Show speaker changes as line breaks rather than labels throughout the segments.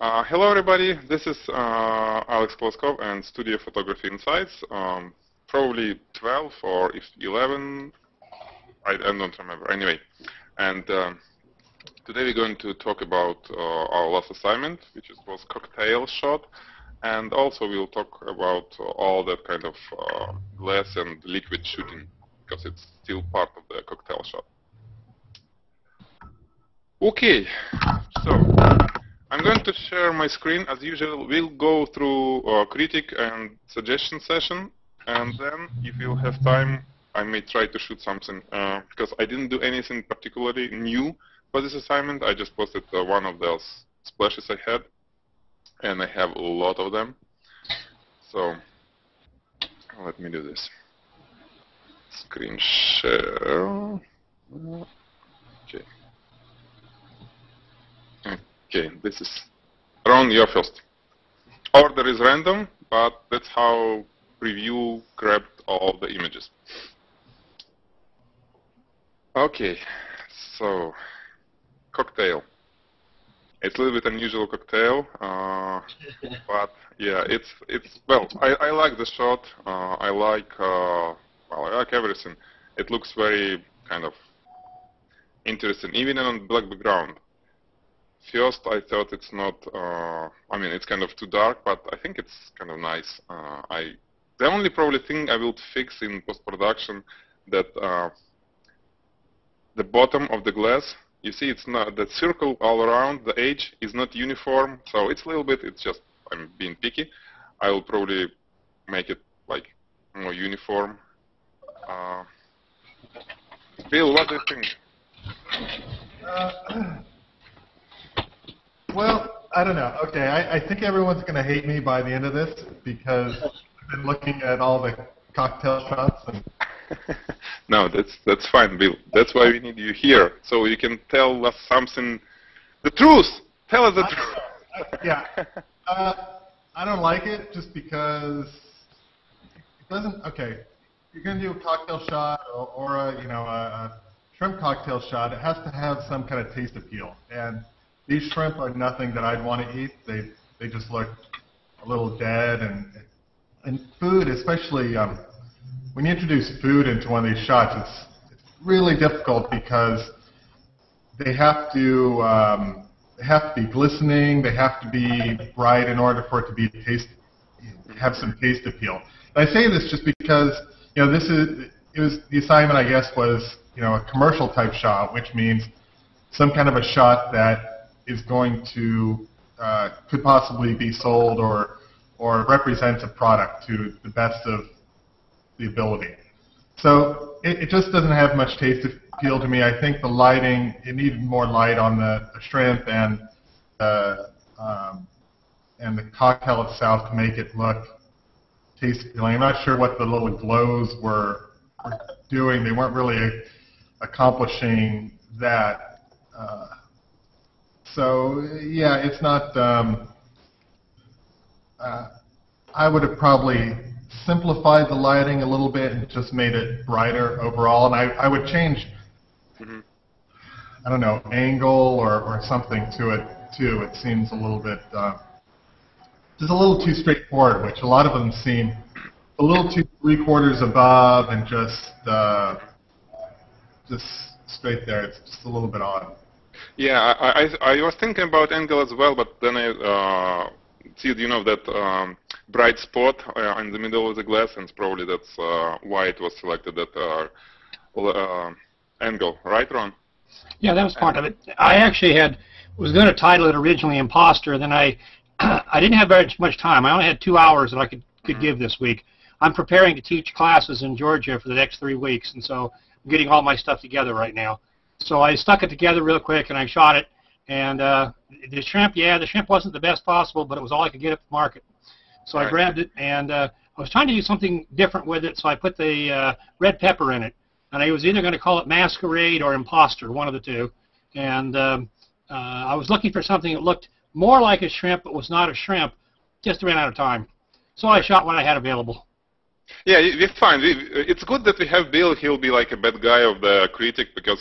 Hello everybody, this is Alex Koloskov and Studio Photography Insights. Probably 12 or if 11, I don't remember. Anyway, and today we're going to talk about our last assignment, which was cocktail shot, and also we'll talk about all that kind of glass and liquid shooting, because it's still part of the cocktail shot. Okay, so I'm going to share my screen as usual. We'll go through critic and suggestion session, and then if you'll have time, I may try to shoot something, because I didn't do anything particularly new for this assignment. I just posted one of those splashes I had, and I have a lot of them. So let me do this. Screen share. Okay. Okay, this is Ron, you're first. Order is random, but that's how preview grabbed all the images. Okay, so cocktail. It's a little bit unusual cocktail, but yeah, it's well. I like the shot. I like everything. It looks very kind of interesting, even on black background. First, I thought it's not, I mean, it's kind of too dark, but I think it's kind of nice. The only probably thing I will fix in post-production that the bottom of the glass, you see it's not, that circle all around the edge is not uniform, so it's a little bit, it's just, I'm being picky. I will probably make it like more uniform. Bill, what do you think?
Well, I don't know. Okay, I think everyone's going to hate me by the end of this because I've been looking at all the cocktail shots. And
no, that's fine, Bill. That's why we need you here, so you can tell us something, the truth. Tell us the truth.
Yeah, I don't like it just because it doesn't. Okay, you're going to do a cocktail shot or a shrimp cocktail shot. It has to have some kind of taste appeal, and these shrimp are nothing that I'd want to eat. They just look a little dead, and food, especially when you introduce food into one of these shots, it's really difficult because they have to be glistening, they have to be bright in order for it to be have some taste appeal. And I say this just because the assignment, I guess, was a commercial type shot, which means some kind of a shot that is going to could possibly be sold or represents a product to the best of the ability. So it just doesn't have much taste appeal to me. I think the lighting, it needed more light on the shrimp and the cocktail itself to make it look taste appealing. I'm not sure what the little glows were doing. They weren't really accomplishing that. So yeah, it's not. I would have probably simplified the lighting a little bit and just made it brighter overall. And I would change, I don't know, angle or something to it too. It seems a little bit just a little too straightforward, which a lot of them seem a little too 3/4 above and just straight there. It's just a little bit odd.
Yeah, I was thinking about angle as well, but then I see, that bright spot in the middle of the glass, and probably that's why it was selected that angle, right, Ron?
Yeah, that was part of it. I actually was going to title it originally Imposter, then I didn't have very much time. I only had 2 hours that I could give this week. I'm preparing to teach classes in Georgia for the next 3 weeks, and so I'm getting all my stuff together right now. So I stuck it together real quick, and I shot it. And the shrimp wasn't the best possible, but it was all I could get at the market. So I grabbed it, and I was trying to do something different with it, so I put the red pepper in it. And I was either going to call it Masquerade or Imposter, one of the two. And I was looking for something that looked more like a shrimp, but was not a shrimp. Just ran out of time. So I shot what I had available.
Yeah, we're fine. It's good that we have Bill. He'll be like a bad guy of the critic because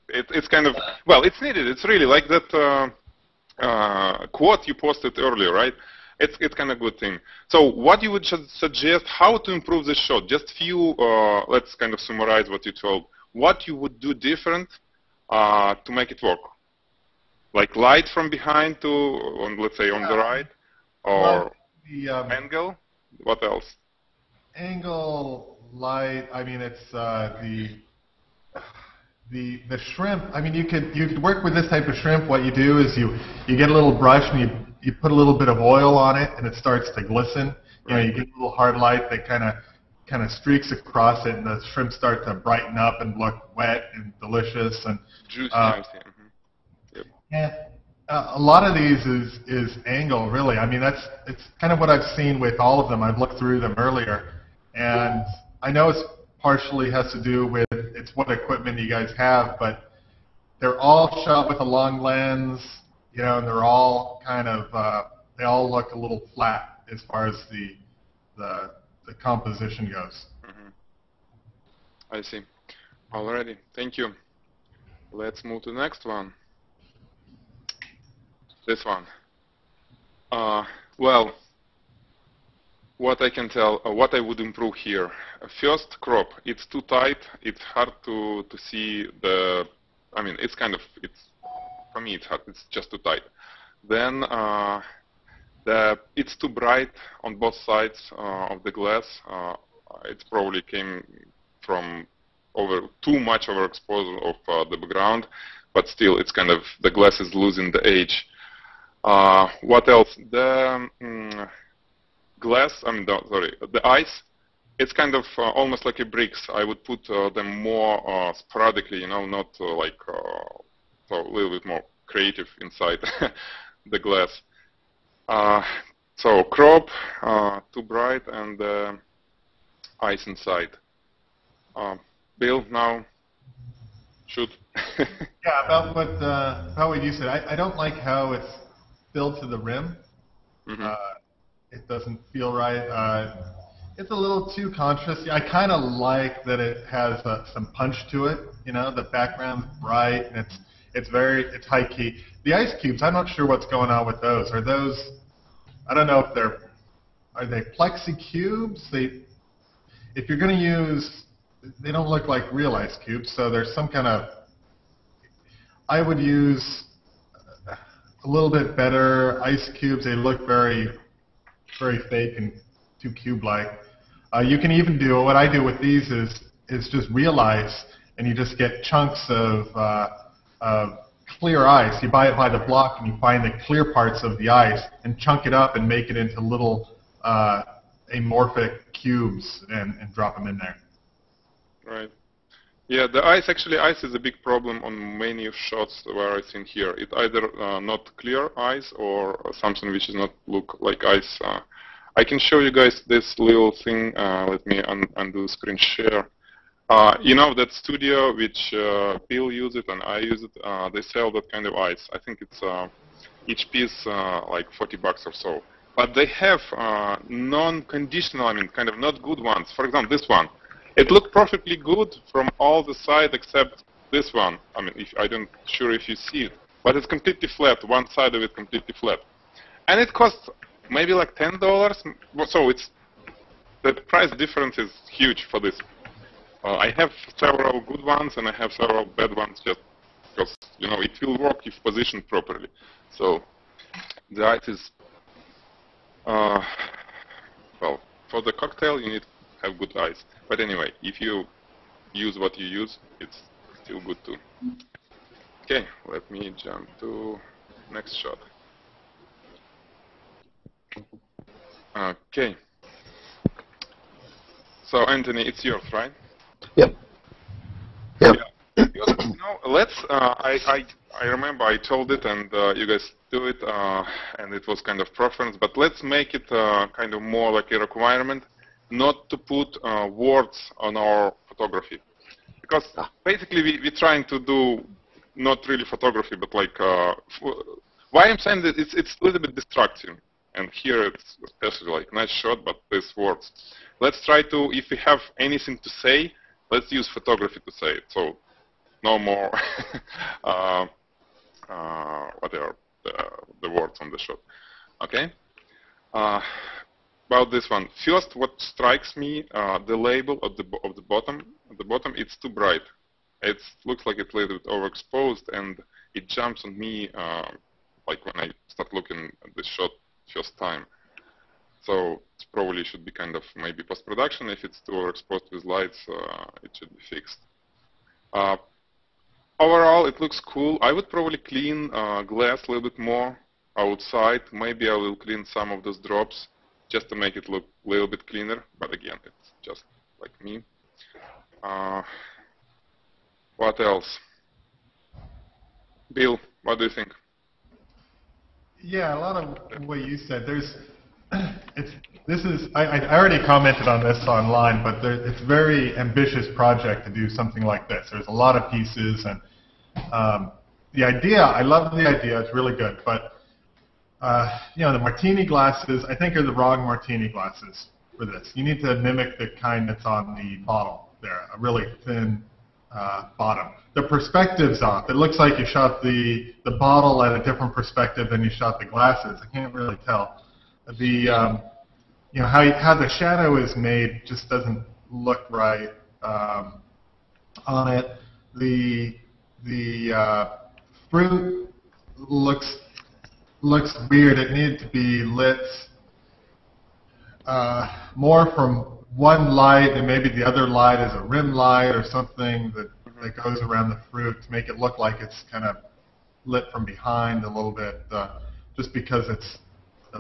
it's kind of, well, it's needed. It's really like that quote you posted earlier, right? It's kind of good thing. So what you would suggest, how to improve the shot? Just few, let's kind of summarize what you told. What you would do different to make it work? Like light from behind to, let's say, on the right? Or
well, the
angle? What else?
Angle, light, I mean, it's the shrimp. I mean, you could work with this type of shrimp. What you do is you get a little brush and you put a little bit of oil on it, and it starts to glisten. You know, you get a little hard light that kind of streaks across it, and the shrimp start to brighten up and look wet and delicious and
juicy. Yep.
Yeah. A lot of these is angle, really. I mean, it's kind of what I've seen with all of them. I've looked through them earlier, and I know it's partially has to do with it's what equipment you guys have, but they're all shot with a long lens, you know, and they're all kind of they all look a little flat as far as the composition goes.
I see. Alrighty, thank you. Let's move to the next one. This one. Well, what I can tell, what I would improve here. First, crop. It's too tight. It's hard to see the. I mean, it's kind of. For me, it's hard. It's just too tight. Then it's too bright on both sides of the glass. It probably came from too much overexposure of the background, but still, it's kind of the glass is losing the edge. What else? The glass, the ice, it's kind of almost like a bricks. I would put them more sporadically, you know, not so a little bit more creative inside the glass. So crop, too bright, and ice inside. Bill, now shoot.
Yeah, about what you said. I don't like how it's filled to the rim. It doesn't feel right. It's a little too conscious. I kind of like that it has some punch to it. You know, the background's bright and it's high key. The ice cubes, I'm not sure what's going on with those. Are those? I don't know if are they plexi cubes? If you're going to use, they don't look like real ice cubes. So there's some kind of. I would use a little bit better ice cubes. They look very, very fake and too cube-like. You can even do, what I do with these is just real ice, and you just get chunks of clear ice. You buy it by the block, and you find the clear parts of the ice, and chunk it up and make it into little amorphic cubes and drop them in there.
Right. Yeah, the ice is a big problem on many shots where I've seen here. It either not clear ice or something which does not look like ice. I can show you guys this little thing. Let me undo screen share. You know that studio which Bill used it and I use it, they sell that kind of ice. I think it's each piece like $40 or so. But they have non-conditional, I mean, kind of not good ones. For example, this one. It looked perfectly good from all the sides except this one. I mean, I don't sure if you see it, but it's completely flat. One side of it completely flat, and it costs maybe like $10. So the price difference is huge for this. I have several good ones and I have several bad ones just because you know it will work if positioned properly. So the ice is well, for the cocktail you need to have good ice. But anyway, if you use what you use, it's still good too. Okay, let me jump to next shot. Okay. So Anthony, it's yours, right?
Yep. Yep.
Yeah. You know, let's. I remember I told it, and you guys do it, and it was kind of preference. But let's make it kind of more like a requirement. Not to put words on our photography, because basically we're trying to do not really photography, but like why I'm saying that it's a little bit distracting, and here it's especially like nice shot, but this words. Let's try to, if we have anything to say, let's use photography to say it. So no more whatever the words on the shot. Okay. About this one, first, what strikes me, the label of the bottom. At the bottom, it's too bright. It looks like it's a little bit overexposed, and it jumps on me like when I start looking at the shot first time. So it probably should be kind of maybe post-production. If it's too overexposed with lights, it should be fixed. Overall, it looks cool. I would probably clean glass a little bit more outside. Maybe I will clean some of those drops just to make it look a little bit cleaner. But again, it's just like me. What else? Bill, what do you think?
Yeah, a lot of what you said. I already commented on this online, but it's a very ambitious project to do something like this. There's a lot of pieces, and the idea, I love the idea. It's really good, but the martini glasses, I think, are the wrong martini glasses for this. You need to mimic the kind that's on the bottle there, a really thin bottom. The perspective's off. It looks like you shot the bottle at a different perspective than you shot the glasses. I can't really tell. How the shadow is made just doesn't look right on it. The fruit looks weird. It needed to be lit more from one light, and maybe the other light is a rim light or something that goes around the fruit to make it look like it's kind of lit from behind a little bit, just because it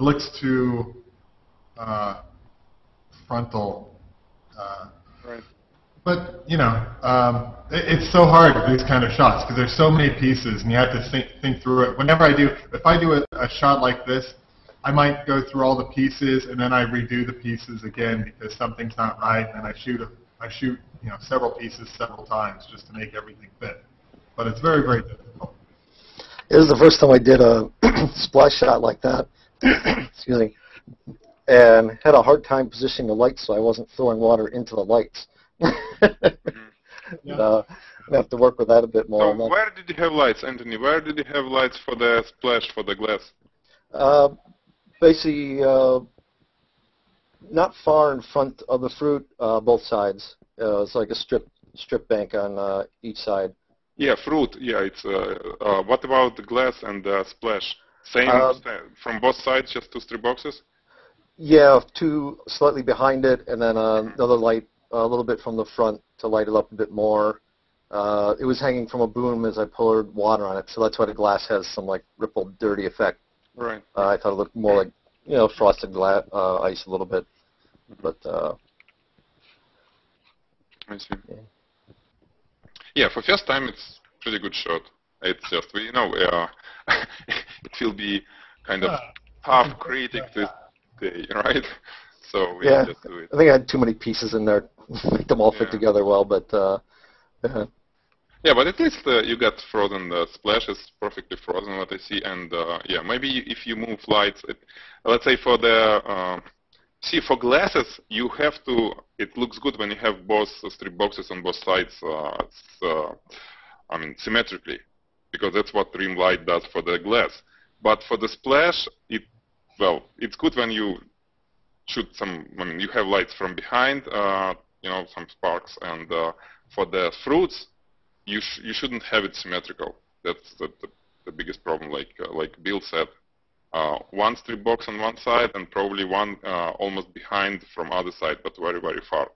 looks too frontal.
Right.
But it's so hard to do these kind of shots because there's so many pieces, and you have to think through it. If I do a shot like this, I might go through all the pieces and then I redo the pieces again because something's not right, and I shoot several pieces several times just to make everything fit. But it's very, very difficult.
It was the first time I did a splash shot like that. Excuse me. And had a hard time positioning the lights so I wasn't throwing water into the lights.
Yeah.
I have to work with that a bit more.
So where did you have lights, Anthony? Where did you have lights for the splash, for the glass?
Basically, not far in front of the fruit, both sides. It's like a strip bank on each side.
Yeah, fruit. Yeah, it's. What about the glass and the splash? Same from both sides, just 2 strip boxes?
Yeah, 2 slightly behind it, and then another light a little bit from the front to light it up a bit more. It was hanging from a boom as I poured water on it, so that's why the glass has some like rippled, dirty effect.
Right.
I thought it looked more like frosted glass, ice a little bit, but.
I see. Yeah, for first time it's pretty good shot. It's just it will be kind of half critic this day, right? So we just do it.
I think I had too many pieces in there to make them all fit together well, but.
Yeah, but at least you got frozen. The splash is perfectly frozen, what I see, and maybe if you move lights, let's say for the for glasses, you have to. It looks good when you have both strip boxes on both sides. Symmetrically, because that's what rim light does for the glass. But for the splash, it's good when you shoot some. You have lights from behind, some sparks, and for the fruits. You shouldn't have it symmetrical. That's the biggest problem. Like Bill said, 1 strip box on one side and probably one almost behind from other side, but very, very far.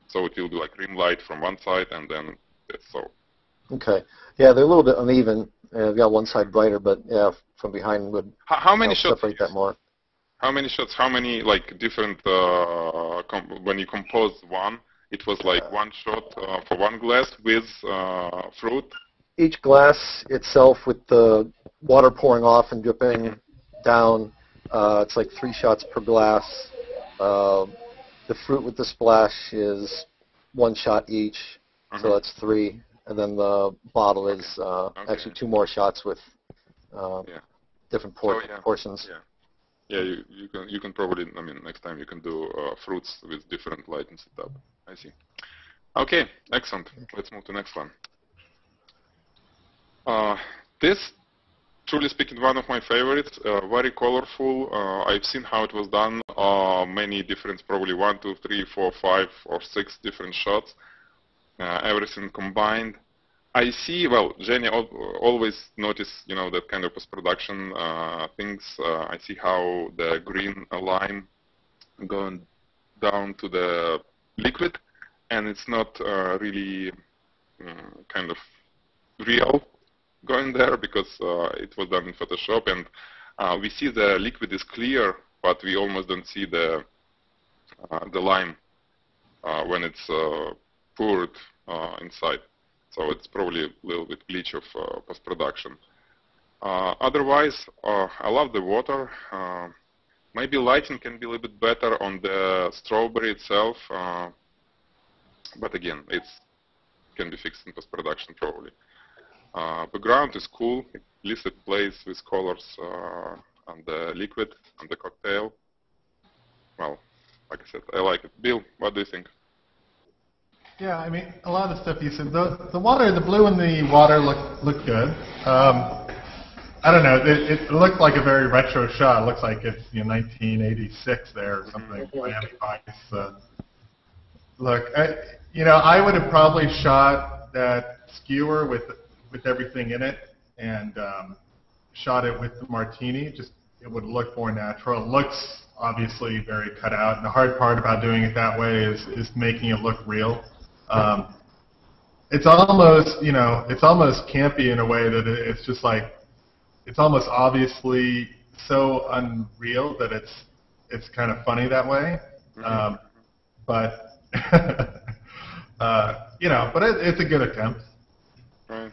So it will be like rim light from one side, and then that's so.
Okay. Yeah, they're a little bit uneven. I've got one side brighter, but yeah, from behind would
how many shots
separate that more.
How many shots? How many different when you compose one? It was like one shot for one glass with fruit?
Each glass itself with the water pouring off and dripping down, it's like 3 shots per glass. The fruit with the splash is 1 shot each, so that's 3. And then the bottle is actually 2 more shots with different portions.
Yeah, you can probably, next time you can do fruits with different lighting setup. I see. Okay, excellent. Let's move to the next one. This truly speaking, one of my favorites. Very colorful. I've seen how it was done. Many different, probably 1, 2, 3, 4, 5, or 6 different shots. Everything combined. I see. Well, Jenny always notice, that kind of post-production things. I see how the green lime going down to the liquid, and it's not really kind of real going there because it was done in Photoshop, and we see the liquid is clear, but we almost don't see the lime when it's poured inside. So it's probably a little bit glitch of post-production. Otherwise, I love the water. Maybe lighting can be a little bit better on the strawberry itself, but again, it can be fixed in post-production probably. Background is cool. At least it plays with colors on the liquid, on the cocktail. Well, like I said, I like it. Bill, what do you think?
Yeah, I mean, a lot of the stuff you said. The water, the blue in the water looked good. I don't know. It looked like a very retro shot. It looks like it's 1986 there or something. Miami Vice. Look, I would have probably shot that skewer with everything in it and shot it with the martini. Just it would look more natural. It looks obviously very cut out, and the hard part about doing it that way is making it look real. It's almost it's almost campy in a way that it's just like it's almost obviously so unreal that it's kind of funny that way. But but it's a good attempt.
Right.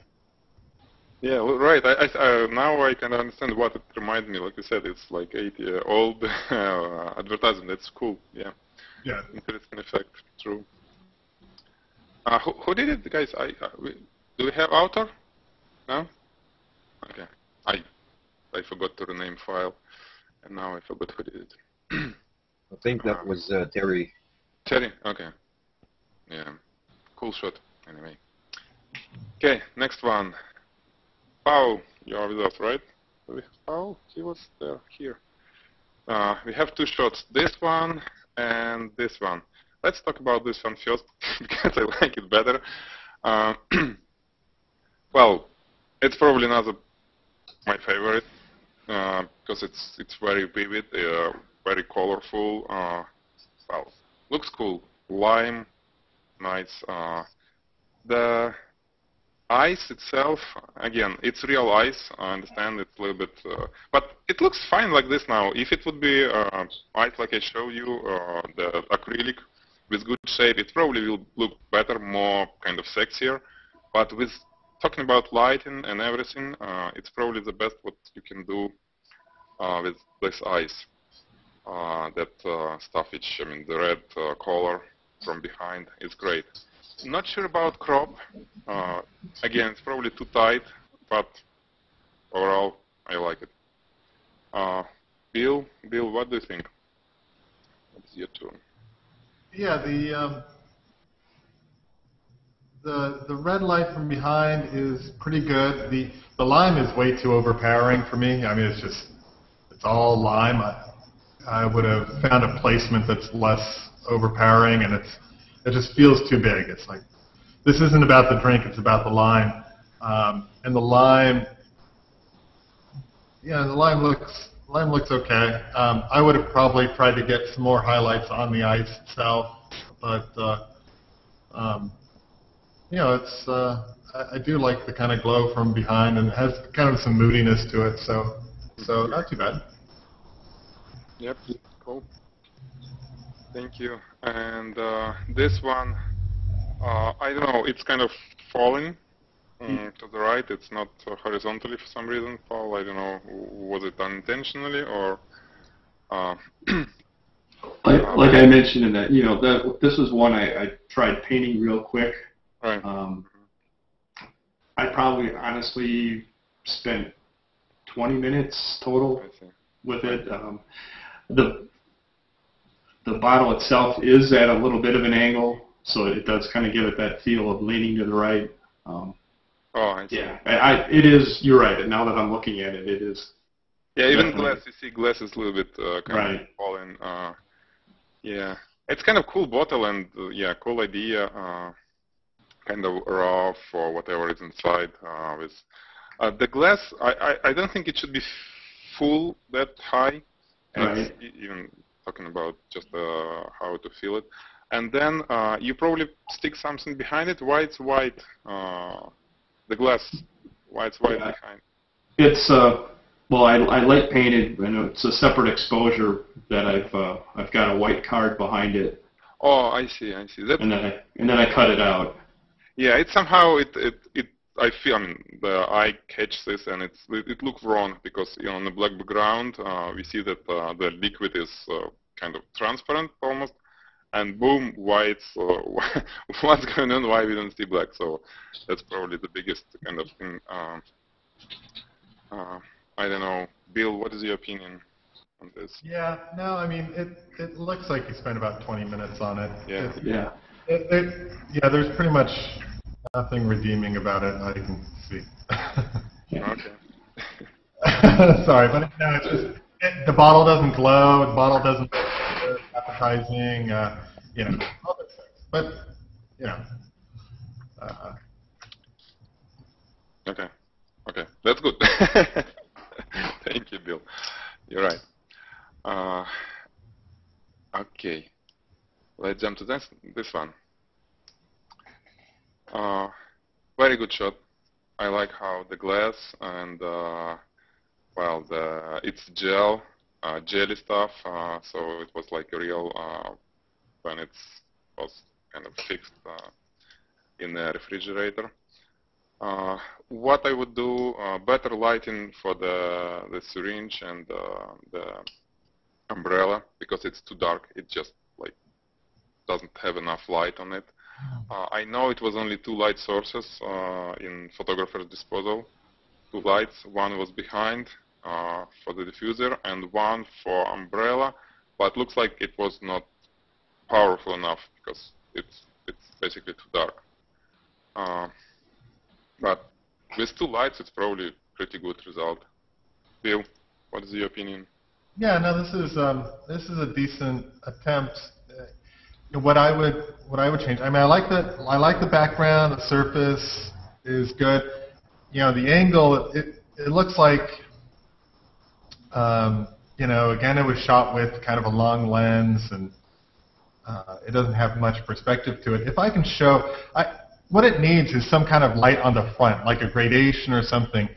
Yeah, well, right. Now I can understand what it reminds me. Like you said, it's like 8-year-old advertisement. That's cool. Yeah.
Yeah.
Interesting effect. True. Who did it, guys? Do we have author? No. Okay. I forgot to rename file, and now I forgot who did it.
I think that was Terry.
Terry. Okay. Yeah. Cool shot. Anyway. Okay. Next one. Paul, you are with us, right? Do we have Paul? He was there. Here. We have 2 shots. This one and this one. Let's talk about this one first because I like it better. Well, it's probably not my favorite because it's very vivid, very colorful. Well, looks cool. Lime, nice. The ice itself, again, it's real ice. I understand it's a little bit, but it looks fine like this now. If it would be ice like I showed you, the acrylic with good shape, it probably will look better, more kind of sexier. But with talking about lighting and everything, it's probably the best what you can do with this ice. That stuff, which, I mean, the red color from behind is great. Not sure about crop. Again, it's probably too tight, but overall, I like it. Bill, what do you think? It's your turn.
Yeah, the red light from behind is pretty good. The lime is way too overpowering for me. I mean, it's all lime. I would have found a placement that's less overpowering, and it just feels too big. It's like, this isn't about the drink, it's about the lime. And the lime, yeah, the lime looks okay. I would have probably tried to get some more highlights on the ice itself, but I do like the kind of glow from behind, and it has kind of some moodiness to it, so not too bad.
Yep, cool. Thank you. And this one, I don't know, it's kind of falling to the right. It's not horizontally for some reason, Paul. I don't know, was it unintentionally or?
Like I mentioned in that, this was one I tried painting real quick.
Right.
I probably honestly spent 20 minutes total with it. The bottle itself is at a little bit of an angle, so it does kind of give it that feel of leaning to the right.
Oh, I see.
Yeah, it is. You're right. Now that I'm looking at it, it is.
Yeah, even
Definitely.
glass. You see, glass is a little bit kind
Right.
of falling. Yeah, it's kind of cool bottle and yeah, cool idea. Kind of raw for whatever is inside. With the glass, I don't think it should be full that high. And
Right.
even talking about just how to fill it. And then you probably stick something behind it. Why it's white? The glass. Why it's white
Yeah.
behind?
It's well, I light painted, and it's a separate exposure that I've got a white card behind it,
Oh, I see. I see. That.
and then I cut it out.
Yeah, it somehow I feel, I mean, the eye catches this and it looks wrong because on the black background we see that the liquid is kind of transparent almost, and boom, white. So what's going on? Why we don't see black? So that's probably the biggest kind of thing. I don't know, Bill. What is your opinion on this?
Yeah, no, I mean, it looks like you spent about 20 minutes on it.
Yeah.
Yeah.
Yeah, there's pretty much nothing redeeming about it I can see.
Okay.
Sorry, but no, it's just the bottle doesn't glow, the bottle doesn't look appetizing, you know, all those things. But, you know,
Okay. Okay. That's good. Thank you, Bill. You're right. Okay. Let's jump to this one. Very good shot. I like how the glass and well, it's jelly stuff. So it was like a real when it was kind of fixed in the refrigerator. What I would do, better lighting for the syringe and the umbrella, because it's too dark. It just like doesn't have enough light on it. I know it was only 2 light sources in photographer's disposal. 2 lights. One was behind for the diffuser and one for umbrella, but looks like it was not powerful enough because it's basically too dark. But with 2 lights, it's probably a pretty good result. Bill, what is your opinion?
yeah, no, this is a decent attempt. What I would change. I mean, I like the background. The surface is good. You know, the angle. It looks like. You know, again, it was shot with kind of a long lens, and it doesn't have much perspective to it. If I can show, what it needs is some kind of light on the front, like a gradation or something.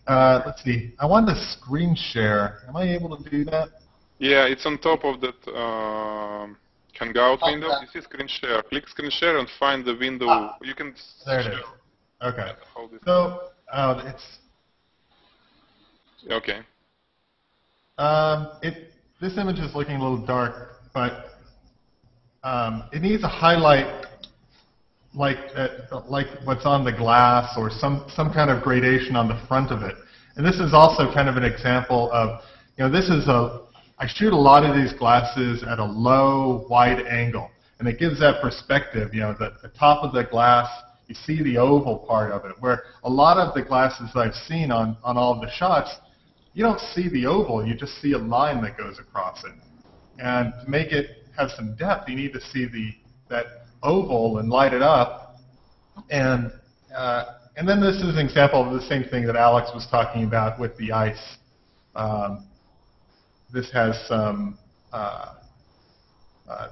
Let's see. I want to screen share. Am I able to do that?
Yeah, it's on top of that Hangout window. You see screen share. Click screen share and find the window. You can
There it
share.
is. Okay.
Hold it.
So it's
Okay.
this image is looking a little dark, but it needs a highlight like what's on the glass or some kind of gradation on the front of it. And this is also kind of an example of, you know, I shoot a lot of these glasses at a low, wide angle, and it gives that perspective. You know, the top of the glass, you see the oval part of it, where a lot of the glasses I've seen on all of the shots, you don't see the oval, you just see a line that goes across it. And to make it have some depth, you need to see that oval and light it up. And then this is an example of the same thing that Alex was talking about with the ice. This has some.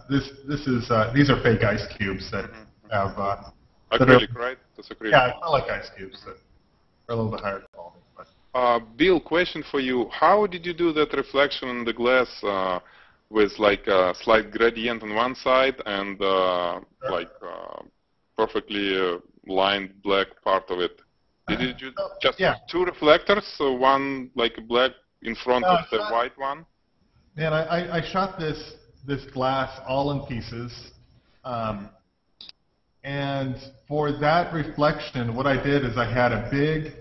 These are fake ice cubes that have.
Acrylic, right? That's acrylic.
Yeah, acrylic ice cubes that are a little bit higher quality. But.
Bill, question for you. How did you do that reflection in the glass with like a slight gradient on one side and like perfectly lined black part this Did you just two reflectors, so one like black in front of the white one?
Man, I shot this glass all in pieces, and for that reflection, what I did is I had a big,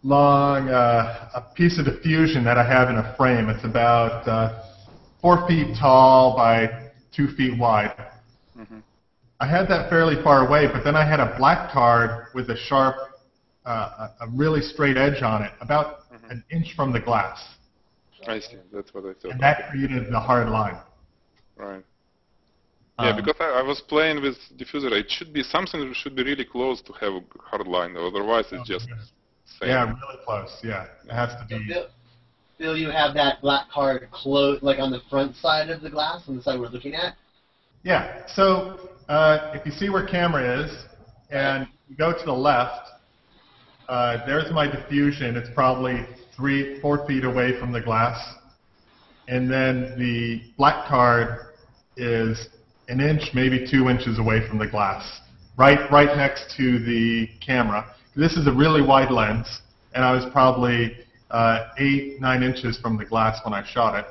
long a piece of diffusion that I have in a frame. It's about 4 feet tall by 2 feet wide. Mm-hmm. I had that fairly far away, but then I had a black card with a sharp a really straight edge on it, about an inch from the glass.
I see. That's what I thought.
And that created the hard line.
Right. Yeah, because I was playing with diffuser. It should be something that should be really close to have a hard line. Otherwise, it's just same.
Yeah, really close. Yeah, it has to be.
Bill, you have that black card close, like on the front side of the glass, on the side we're looking at?
Yeah, so if you see where camera is, and you go to the left, there's my diffusion. It's probably 4 feet away from the glass. And then the black card is an inch, maybe 2 inches away from the glass, right next to the camera. This is a really wide lens, and I was probably 8, 9 inches from the glass when I shot it.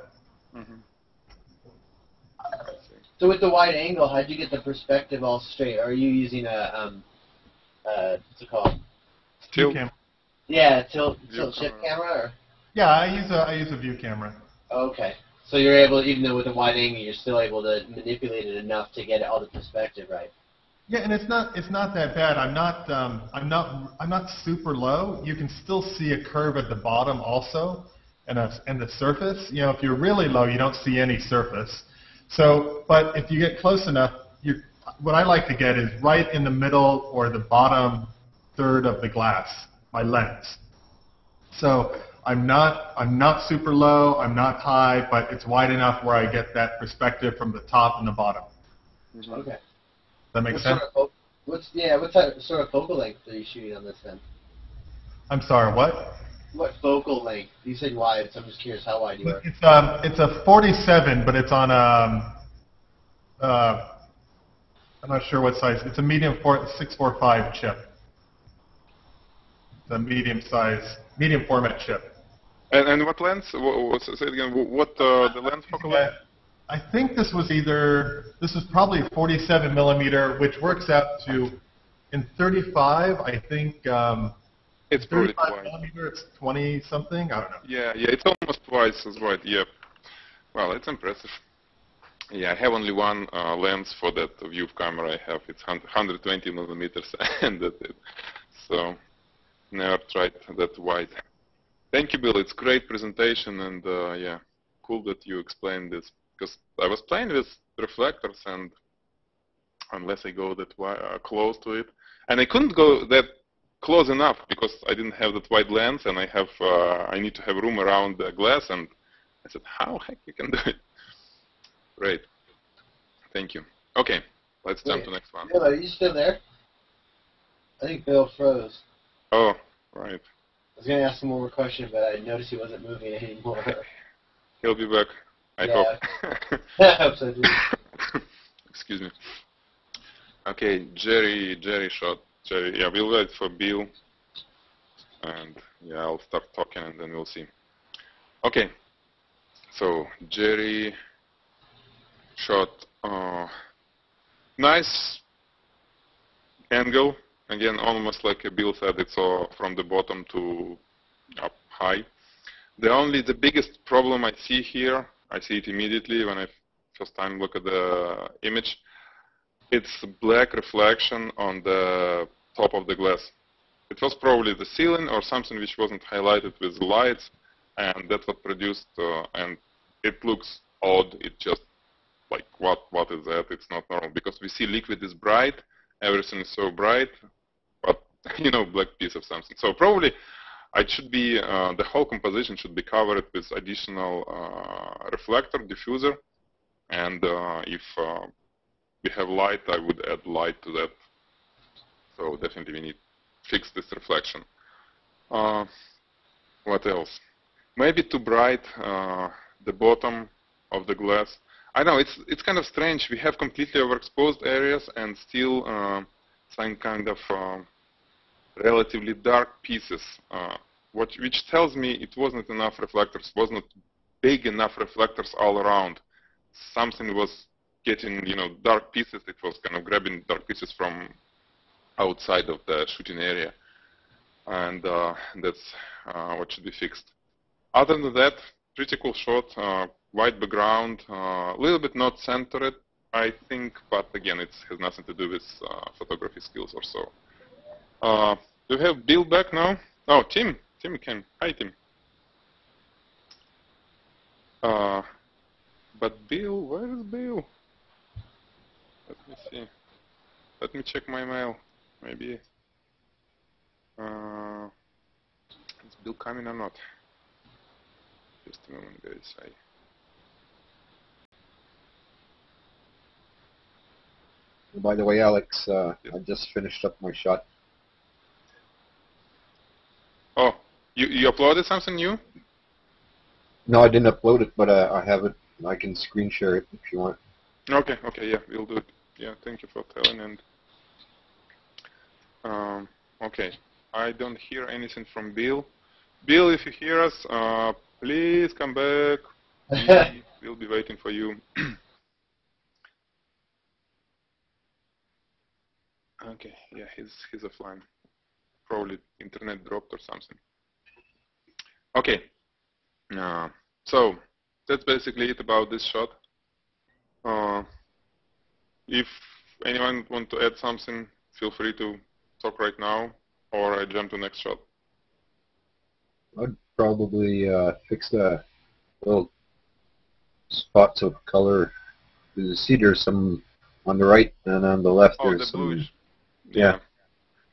So with the wide angle, how'd you get the perspective all straight? Are you using a what's it called?
View camera.
Yeah, tilt shift camera, or?
Yeah, I use a view camera.
Okay. So you're able, even though with a wide angle, you're still able to manipulate it enough to get all the perspective right.
Yeah, and it's not that bad. I'm not super low. You can still see a curve at the bottom also, and the surface. You know, if you're really low, you don't see any surface. So, but if you get close enough, what I like to get is right in the middle or the bottom third of the glass, my lens. So I'm not super low, I'm not high, but it's wide enough where I get that perspective from the top and the bottom.
Okay.
That makes sense?
What sort of focal length are you shooting on this then?
I'm sorry, what?
What focal length? You said wide, so I'm just curious how wide you are.
It's a 47, but it's on a I'm not sure what size. It's a medium 645 chip. It's a medium format chip.
And what lens? Say it again. What the lens focal length?
I think this is probably a 47 millimeter, which works out to, in 35, I think,
it's probably
35
twice.
millimeter, it's 20 something, I don't know.
Yeah, it's almost twice as wide, yeah. Well, it's impressive. Yeah, I have only one lens for that view camera I have. It's 120 millimeters, and that's it. So, never tried that wide. Thank you, Bill. It's great presentation, and yeah, cool that you explained this. Because I was playing with reflectors, and unless I go that close to it, and I couldn't go that close enough because I didn't have that wide lens, and I need to have room around the glass, and I said, how heck you can do it? Great. Thank you. Okay, let's jump to the next one.
Bill, are you still there? I think Bill froze.
Oh, right.
I was going to ask him one more question, but I noticed he wasn't moving anymore.
He'll be back, I hope.
I hope so, too.
Excuse me. Okay, Jerry shot. Jerry, yeah, we'll wait for Bill. And yeah, I'll start talking and then we'll see. Okay, so Jerry shot nice angle. Again, almost like Bill said, it's from the bottom to up high. The biggest problem I see here, I see it immediately when I first time look at the image. It's black reflection on the top of the glass. It was probably the ceiling or something which wasn't highlighted with lights, and that's what produced, and it looks odd. It just like, what is that? It's not normal, because we see liquid is bright, everything is so bright, but, you know, black piece of something. So probably it should be, the whole composition should be covered with additional reflector, diffuser, and if we have light, I would add light to that. So definitely we need to fix this reflection. What else? Maybe too bright, the bottom of the glass. I know, it's kind of strange. We have completely overexposed areas and still some kind of relatively dark pieces, which tells me it wasn't enough reflectors, wasn't big enough reflectors all around. Something was getting, you know, dark pieces. It was kind of grabbing dark pieces from outside of the shooting area, and that's what should be fixed. Other than that, pretty cool shot. White background, a little bit not centered, I think, but again, it has nothing to do with photography skills or so. Do we have Bill back now? Oh, Tim. Tim came. Hi, Tim. But Bill, where is Bill? Let me see. Let me check my mail. Maybe. Is Bill coming or not? Just a moment, guys.
By the way, Alex, I just finished up my shot.
Oh, you uploaded something new?
No, I didn't upload it, but I have it. I can screen share it if you want.
Okay, yeah, we'll do it. Yeah, thank you for telling. And okay, I don't hear anything from Bill. Bill, if you hear us, please come back. We'll be waiting for you. Okay, yeah, he's offline. Probably internet dropped or something. Okay, so that's basically it about this shot. If anyone want to add something, feel free to talk right now, or I jump to next shot.
I'd probably fix the little spots of color. You see there's some on the right and on the left.
Oh,
There's
the
some.
bluish.
Yeah.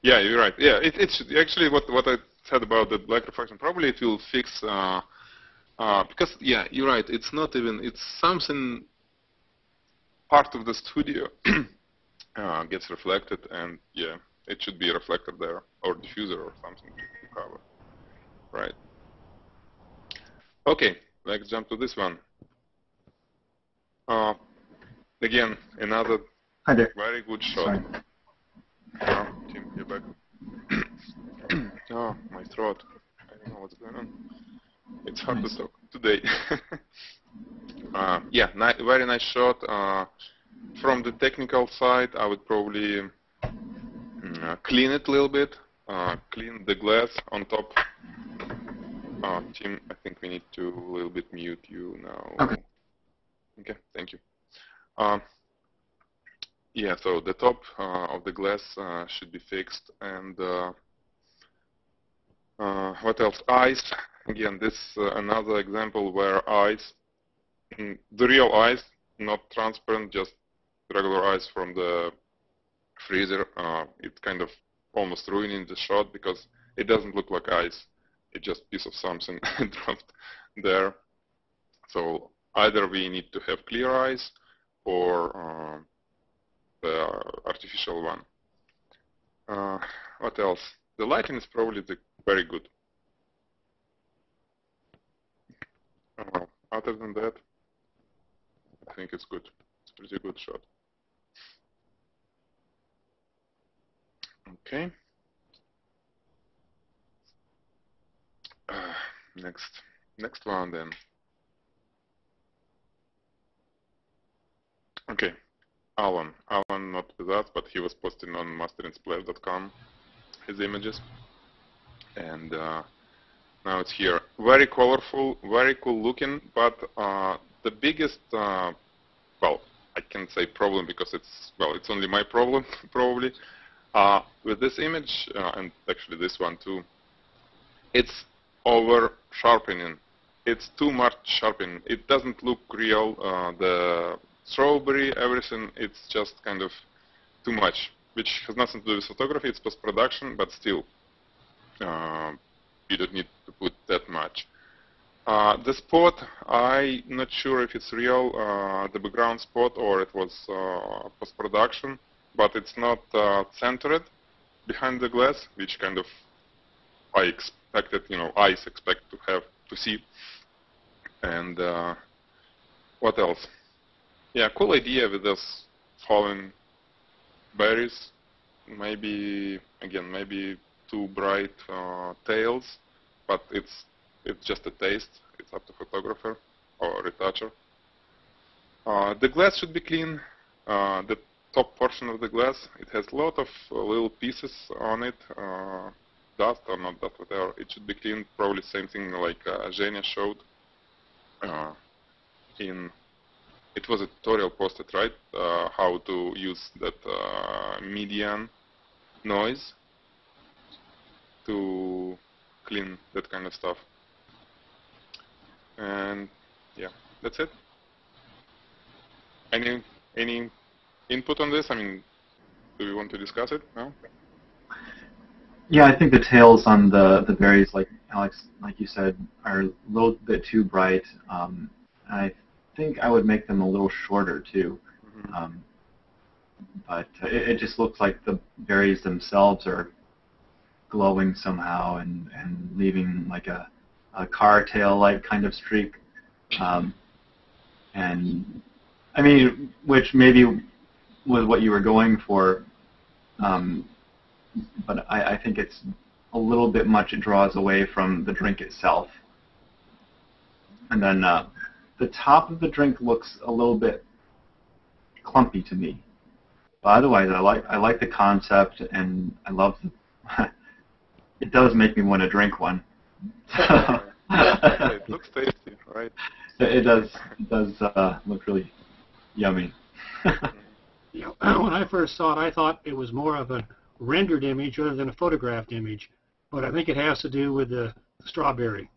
Yeah, you're right. Yeah, it should actually what I said about the black reflection. Probably it will fix because yeah, you're right. It's not even. It's something part of the studio gets reflected, and yeah, it should be a reflector there or diffuser or something to cover. Right. Okay, let's jump to this one. Again, another very good shot. Tim, you're back. Oh, my throat. I don't know what's going on. It's hard to talk today. Yeah, very nice shot. From the technical side, I would probably clean it a little bit. Clean the glass on top. Tim, I think we need to a little bit mute you now.
Okay.
Okay, thank you. Yeah, so the top of the glass should be fixed, and what else? Eyes. Again, this another example where eyes, the real eyes, not transparent, just regular eyes from the freezer. It's kind of almost ruining the shot because it doesn't look like eyes. It's just a piece of something dropped there. So either we need to have clear eyes or the artificial one. What else? The lighting is probably very good. Other than that, I think it's good. It's a pretty good shot. Okay. Next one then. Okay. Alan not with us, but he was posting on masterinSplash.com his images, and now it's here. Very colorful, very cool looking, but the biggest, well, I can't say problem because it's only my problem probably. With this image, and actually this one too, it's over sharpening. It's too much sharpening. It doesn't look real. The strawberry, everything, it's just kind of too much, which has nothing to do with photography. It's post-production, but still, you don't need to put that much. The spot, I'm not sure if it's real, the background spot, or it was post-production, but it's not centered behind the glass, which kind of I expected, eyes expect to see. And what else? Yeah, cool idea with this falling berries. Maybe too bright tails, but it's just a taste. It's up to photographer or retoucher. The glass should be clean. The top portion of the glass, it has a lot of little pieces on it, dust or not dust, whatever. It should be clean. Probably same thing like Zhenya showed. It was a tutorial posted, right? How to use that median noise. to clean that kind of stuff. And yeah, that's it. Any input on this? I mean, do we want to discuss it? No?
Yeah, I think the tails on the berries, like Alex, like you said, are a little bit too bright. I think I would make them a little shorter too.
Mm-hmm.
But it just looks like the berries themselves are glowing somehow and leaving like a car tail-like kind of streak. And I mean, which maybe was what you were going for, but I think it's a little bit much. It draws away from the drink itself. And then the top of the drink looks a little bit clumpy to me. But otherwise, I like the concept, and I love the it does make me want to drink one.
It looks tasty, right?
It does look really yummy.
You know, when I first saw it, I thought it was more of a rendered image rather than a photographed image. But I think it has to do with the strawberry.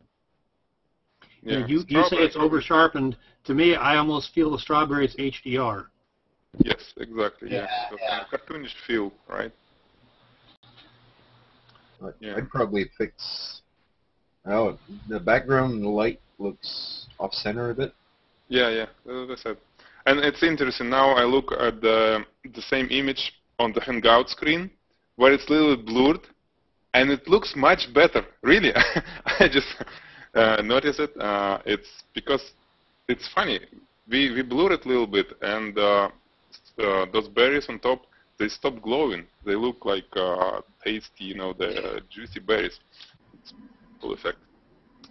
Yeah,
You say it's over sharpened. To me, I almost feel the strawberry is HDR.
Yes, exactly. Yeah, so kind of cartoonish feel, right? Yeah.
I'd probably fix. Oh, the background and the light looks off center a bit.
Yeah, as I said. And it's interesting. Now I look at the same image on the Hangout screen, where it's a little bit blurred, and it looks much better. Really, I just noticed it. It's because it's funny. We blur it a little bit, and those berries on top, they stop glowing. They look like tasty, the juicy berries. It's full effect.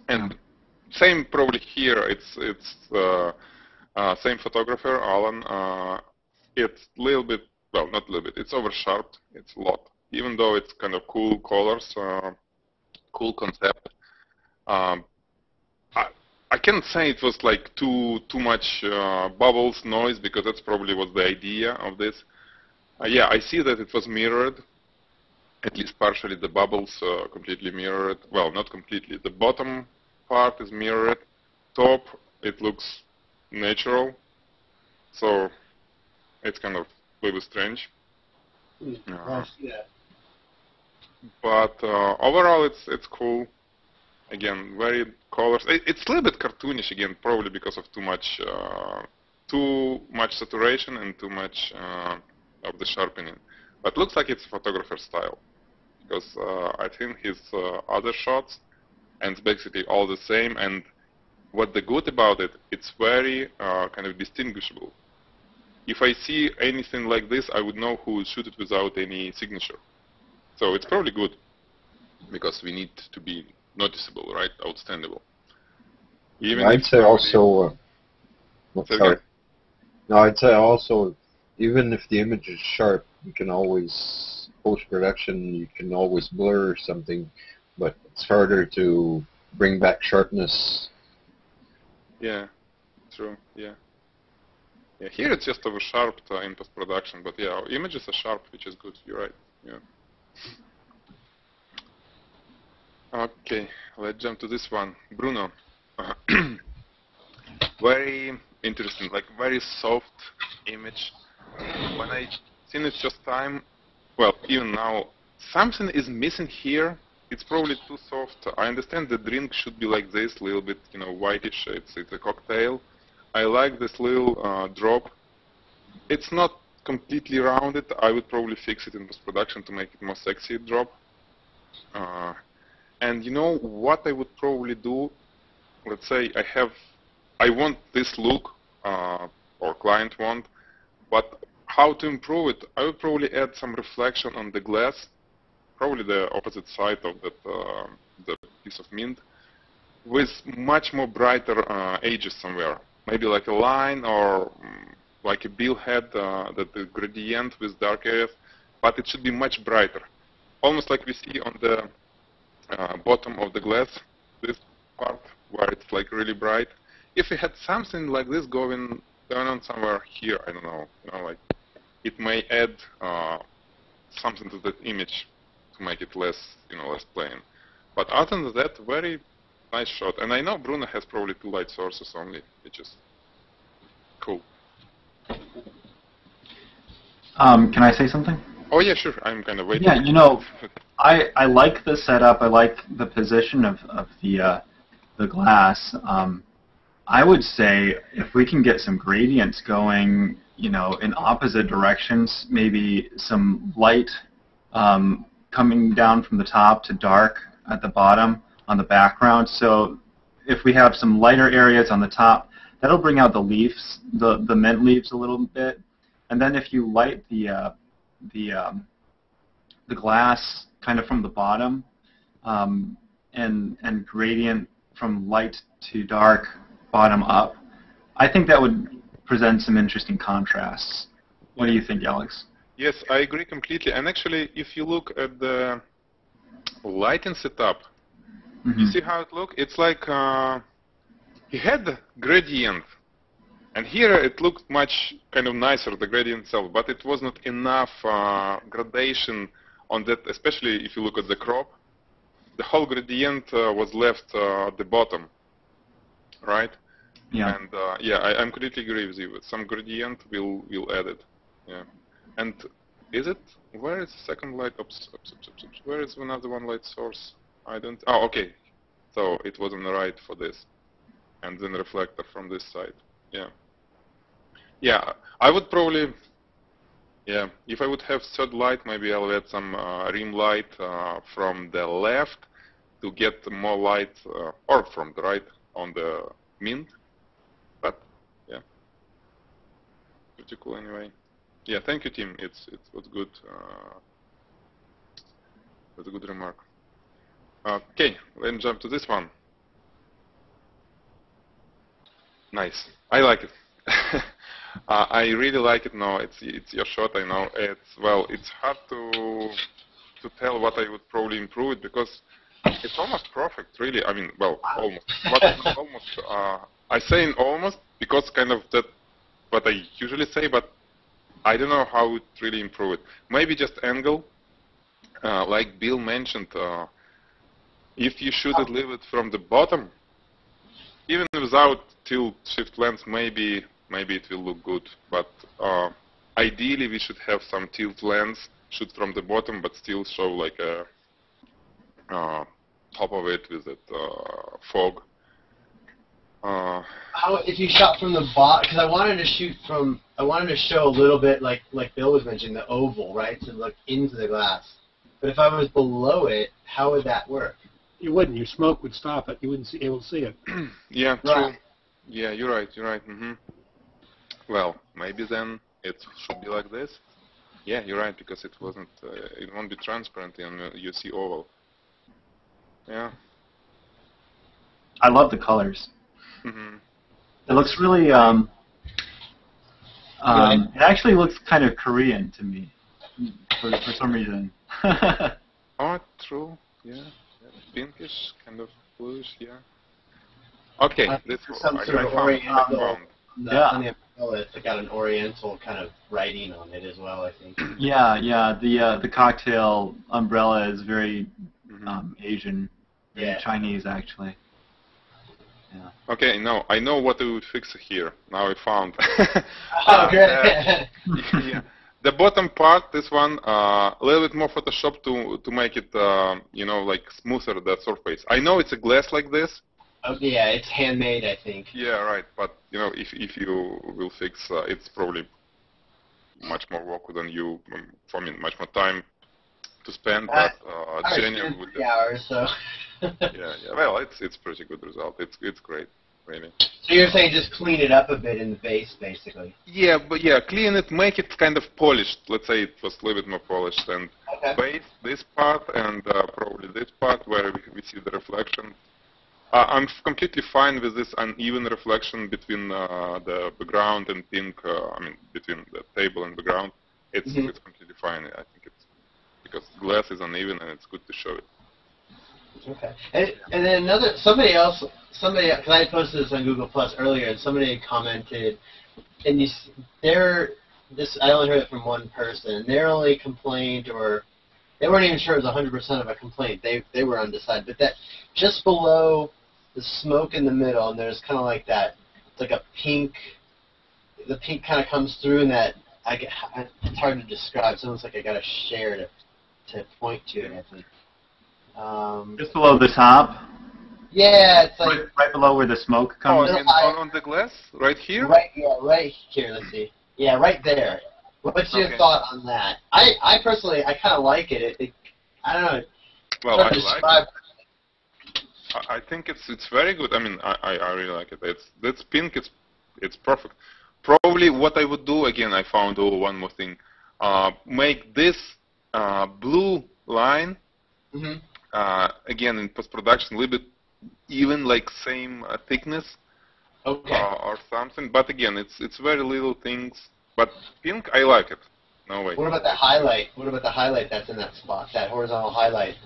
And same probably here. It's same photographer, Alan. It's a little bit, well, not a little bit. It's over sharped. It's a lot. Even though it's kind of cool colors, cool concept. I can't say it was like too much bubbles, noise, because that's probably was the idea of this. Yeah, I see that it was mirrored, at least partially. The bubbles completely mirrored. Well, not completely. The bottom part is mirrored. Top, it looks natural. So it's kind of a little strange. But overall, it's cool. Again, very colors. It's a little bit cartoonish again, probably because of too much saturation and too much of the sharpening. But looks like it's photographer style, because I think his other shots, and it's basically all the same. And what the good about it, it's very kind of distinguishable. If I see anything like this, I would know who would shoot it without any signature. So it's probably good, because we need to be noticeable, right? Outstandable. Even
I'd say also. Sorry. No, I'd say also, even if the image is sharp, you can always post-production. You can always blur something, but it's harder to bring back sharpness.
Yeah, true. Yeah. Yeah. Here it's just over sharped in post-production, but yeah, our images are sharp, which is good. You're right. Yeah. Okay, let's jump to this one. Bruno. Very interesting, like very soft image. When I seen it just time, well, even now, something is missing here. It's probably too soft. I understand the drink should be like this, a little bit, whitish. It's a cocktail. I like this little drop. It's not completely rounded. I would probably fix it in post-production to make it more sexy drop. And what I would probably do, let's say I want this look, or client want, but how to improve it? I would probably add some reflection on the glass, probably the opposite side of that, the piece of mint, with much more brighter edges somewhere. Maybe like a line or like a bill head, the gradient with dark areas, but it should be much brighter. Almost like we see on the bottom of the glass, this part where it's like really bright. If we had something like this going on somewhere here, I don't know, like it may add something to that image to make it less, less plain. But other than that, very nice shot. And I know Bruno has probably 2 light sources only, which is cool.
Can I say something?
Oh yeah, sure. I'm kind of waiting.
Yeah, I like the setup. I like the position of the glass. I would say if we can get some gradients going, in opposite directions, maybe some light coming down from the top to dark at the bottom on the background. So if we have some lighter areas on the top, that'll bring out the leaves, the mint leaves a little bit. And then if you light the glass kind of from the bottom and gradient from light to dark, bottom up, I think that would present some interesting contrasts. What do you think, Alex?
Yes, I agree completely. And actually, if you look at the lighting setup, you see how it looks? It's like he had the gradient. And here it looked much kind of nicer, the gradient itself, but it was not enough gradation on that, especially if you look at the crop. The whole gradient was left at the bottom, right?
Yeah.
And I'm completely agree with you. With some gradient, we'll add it. Yeah. And where is the second light? Oops. Where is another one light source? Oh, okay. So it was on the right for this. And then reflector from this side. Yeah. Yeah, I would probably, if I would have third light, maybe I'll add some rim light from the left to get more light, or from the right on the mint. But, yeah, pretty cool anyway. Yeah, thank you, Tim. It was good. That's a good remark. Okay, let's jump to this one. Nice. I like it. I really like it. No, it's your shot. I know. It's hard to tell what I would probably improve it because it's almost perfect, really. I mean, almost. But not almost. I say almost because kind of that what I usually say, but I don't know how to really improve it. Maybe just angle, like Bill mentioned. If you shoot it a little bit from the bottom, even without tilt shift lens, maybe it will look good. But ideally, we should have some tilt lens, shoot from the bottom, but still show like a top of it with that fog.
How if you shot from the bottom? Because I wanted to show a little bit like Bill was mentioning, the oval, right, to look into the glass. But if I was below it, how would that work?
You wouldn't. Your smoke would stop it. You wouldn't be able to see it.
Yeah, true.
Right.
Yeah, you're right. Well, maybe then it should be like this. Yeah, you're right, because it wasn't. It won't be transparent, and you see oval. Yeah.
I love the colors. It looks really. It actually looks kind of Korean to me, for some reason.
Oh, true. Yeah. Pinkish, kind of bluish. Yeah. Okay, this
some sort of oriental.
Yeah.
It's got an oriental kind of writing on it as well, I think.
Yeah. The cocktail umbrella is very Asian, very Chinese actually. Yeah.
Okay, no, I know what we would fix here. Now I found.
Okay.
Yeah. The bottom part, this one, a little bit more Photoshop to make it, like smoother, the surface. I know it's a glass like this.
Oh, yeah, it's handmade, I think.
Yeah, right. But if you will fix, it's probably much more work than you. For me, much more time to spend. But genuine with
3 hours, so.
yeah. Well, it's pretty good result. It's great, really.
So you're saying just clean it up a bit in the base, basically?
Yeah, but clean it, make it kind of polished. Let's say it was a little bit more polished, and base this part and probably this part where we see the reflection. I'm completely fine with this uneven reflection between the background and pink. Between the table and background. It's completely fine. I think it's because glass is uneven and it's good to show it.
Okay. And then somebody, because I posted this on Google Plus earlier, and somebody had commented, and I only heard it from one person, and their only complaint or they weren't even sure it was 100% of a complaint. They were undecided. But that just below the smoke in the middle, and there's kind of like that. It's like a pink. The pink kind of comes through, and that it's hard to describe. It's almost like I got to share to point to it. I think.
Just below the top.
Yeah, it's like
right below where the smoke comes.
Oh, on the glass, right here.
Right here. Let's see. Yeah, right there. What's your thought on that? I personally, I kind of like it. I don't know.
Well, I like it. I think it's very good. I mean, I really like it. It's pink. It's perfect. Probably what I would do again. I found one more thing. Make this blue line again in post production a little bit even, like same thickness.
Okay.
Or something. But again, it's very little things. But pink, I like it. No way.
What about the highlight? What about the highlight that's in that spot? That horizontal highlight.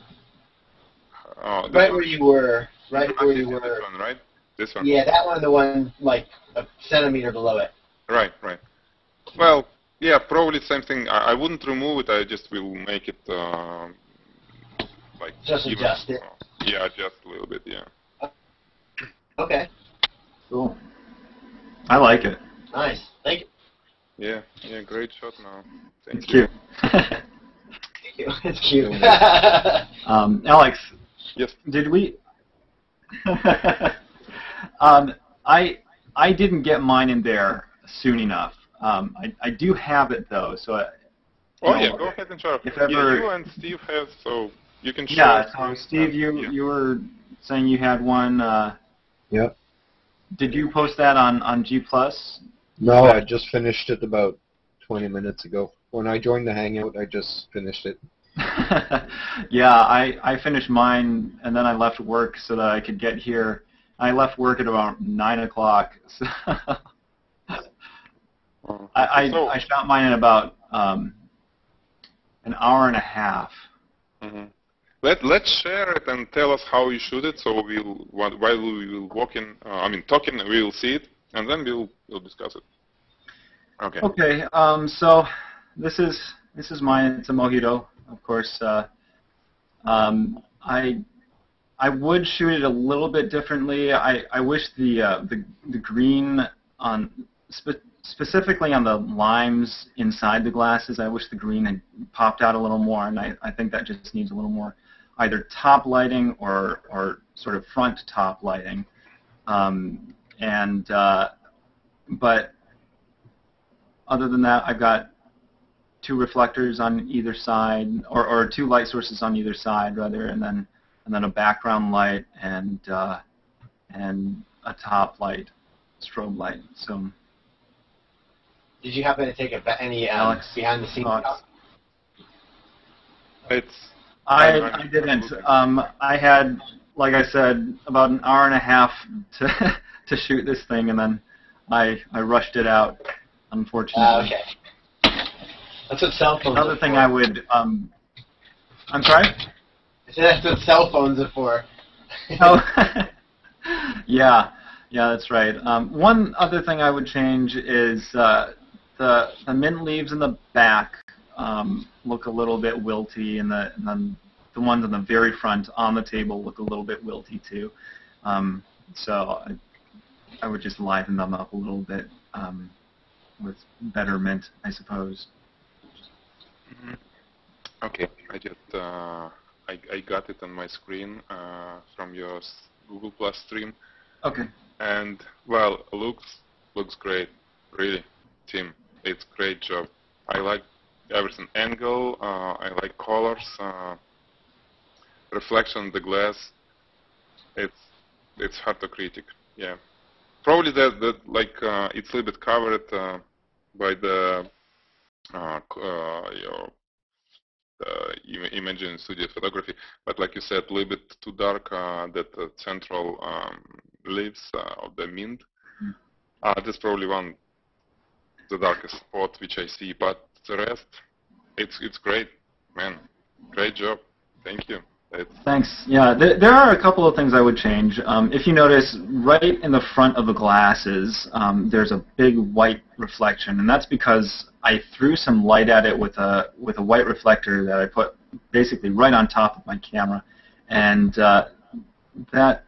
Right where you were. Right where you were.
This one, right? This one.
Yeah, that one, the one like a centimeter below it.
Right. Well, yeah, probably the same thing. I wouldn't remove it. I just will make it like
just
even,
adjust it.
Yeah, just a little bit. Yeah.
Okay.
Cool. I like it.
Nice. Thank you.
Yeah, great shot now. Thank
you.
Thank you. It's cute.
Alex.
Yes.
Did we? I didn't get mine in there soon enough. I do have it though, so.
Go ahead and share.
If ever,
you and Steve have, so you can share.
Yeah. So Steve, you were saying you had one.
Yep.
Did you post that on G+?
No, I just finished it about 20 minutes ago. When I joined the Hangout, I just finished it.
Yeah, I finished mine, and then I left work so that I could get here. I left work at about 9 o'clock. So I shot mine in about an hour and a half.
Mm-hmm. Let's share it and tell us how you shoot it. So while we will talking, we will see it, and then we'll discuss it. Okay.
Okay. So this is mine. It's a Mojito, of course. I would shoot it a little bit differently. I wish the green on specifically on the limes inside the glasses. I wish the green had popped out a little more, and I think that just needs a little more either top lighting or sort of front top lighting. But other than that, I've got two reflectors on either side, or two light sources on either side, rather, and then a background light and a top light, strobe light. So.
Did you happen to take any behind the scenes?
I didn't. I had, like I said, about an hour and a half to shoot this thing, and then I rushed it out, unfortunately.
Okay. That's what cell phones
Another
are
thing
for.
I would. I'm sorry?
I said that's what cell phones are for.
Oh, yeah, that's right. One other thing I would change is the mint leaves in the back look a little bit wilty, and then the ones in the very front on the table look a little bit wilty too. So I would just liven them up a little bit with better mint, I suppose.
Mm-hmm. Okay, I just I got it on my screen from your Google Plus stream.
Okay.
And well, looks great, really, Tim. It's great job. I like everything. Angle, I like colors, reflection on the glass. It's hard to critique. Yeah, probably that it's a little bit covered by the imaging studio photography, but like you said, a little bit too dark. That central leaves of the mint. That's probably the darkest spot which I see, but the rest, it's great, man. Great job. Thank you.
Thanks. Yeah, there are a couple of things I would change. If you notice, right in the front of the glasses, there's a big white reflection, and that's because I threw some light at it with a white reflector that I put basically right on top of my camera, and that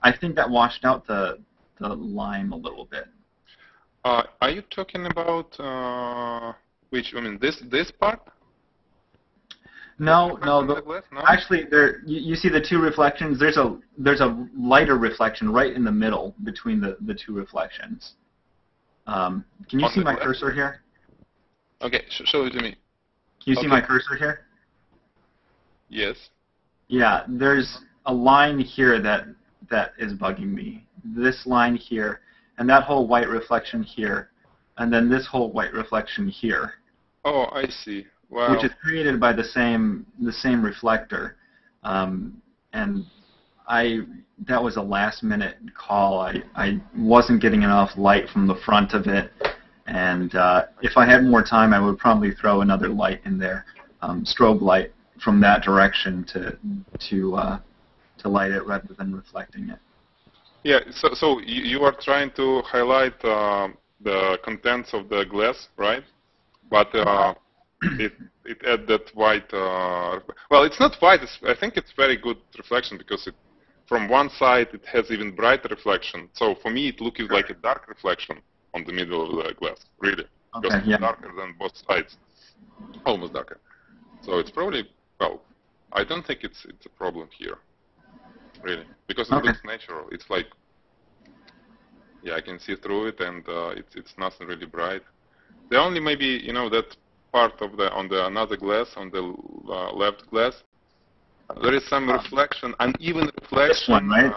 I think that washed out the lime a little bit.
Are you talking about which? I mean, this part?
No,
The glass? No.
actually, there you see the two reflections. There's a lighter reflection right in the middle between the two reflections. Can you see my cursor here?
Okay, show it to me.
Can you see my cursor here?
Yes.
Yeah, there's a line here that is bugging me. This line here, and that whole white reflection here, and then this whole white reflection here.
Oh, I see. Wow.
Which is created by the same reflector, and that was a last-minute call. I wasn't getting enough light from the front of it, and if I had more time, I would probably throw another light in there, strobe light from that direction to light it rather than reflecting it.
Yeah. So you are trying to highlight the contents of the glass, right? But it add that white. Well, it's not white. I think it's very good reflection because from one side it has even brighter reflection. So for me, it looks like a dark reflection on the middle of the glass, really, because it's darker than both sides, almost darker. So it's probably I don't think it's a problem here, really, because it looks natural. It's like, I can see through it, and it's nothing really bright. The only maybe that part of on the another glass, on the left glass, there is some reflection, uneven reflection.
This one, right?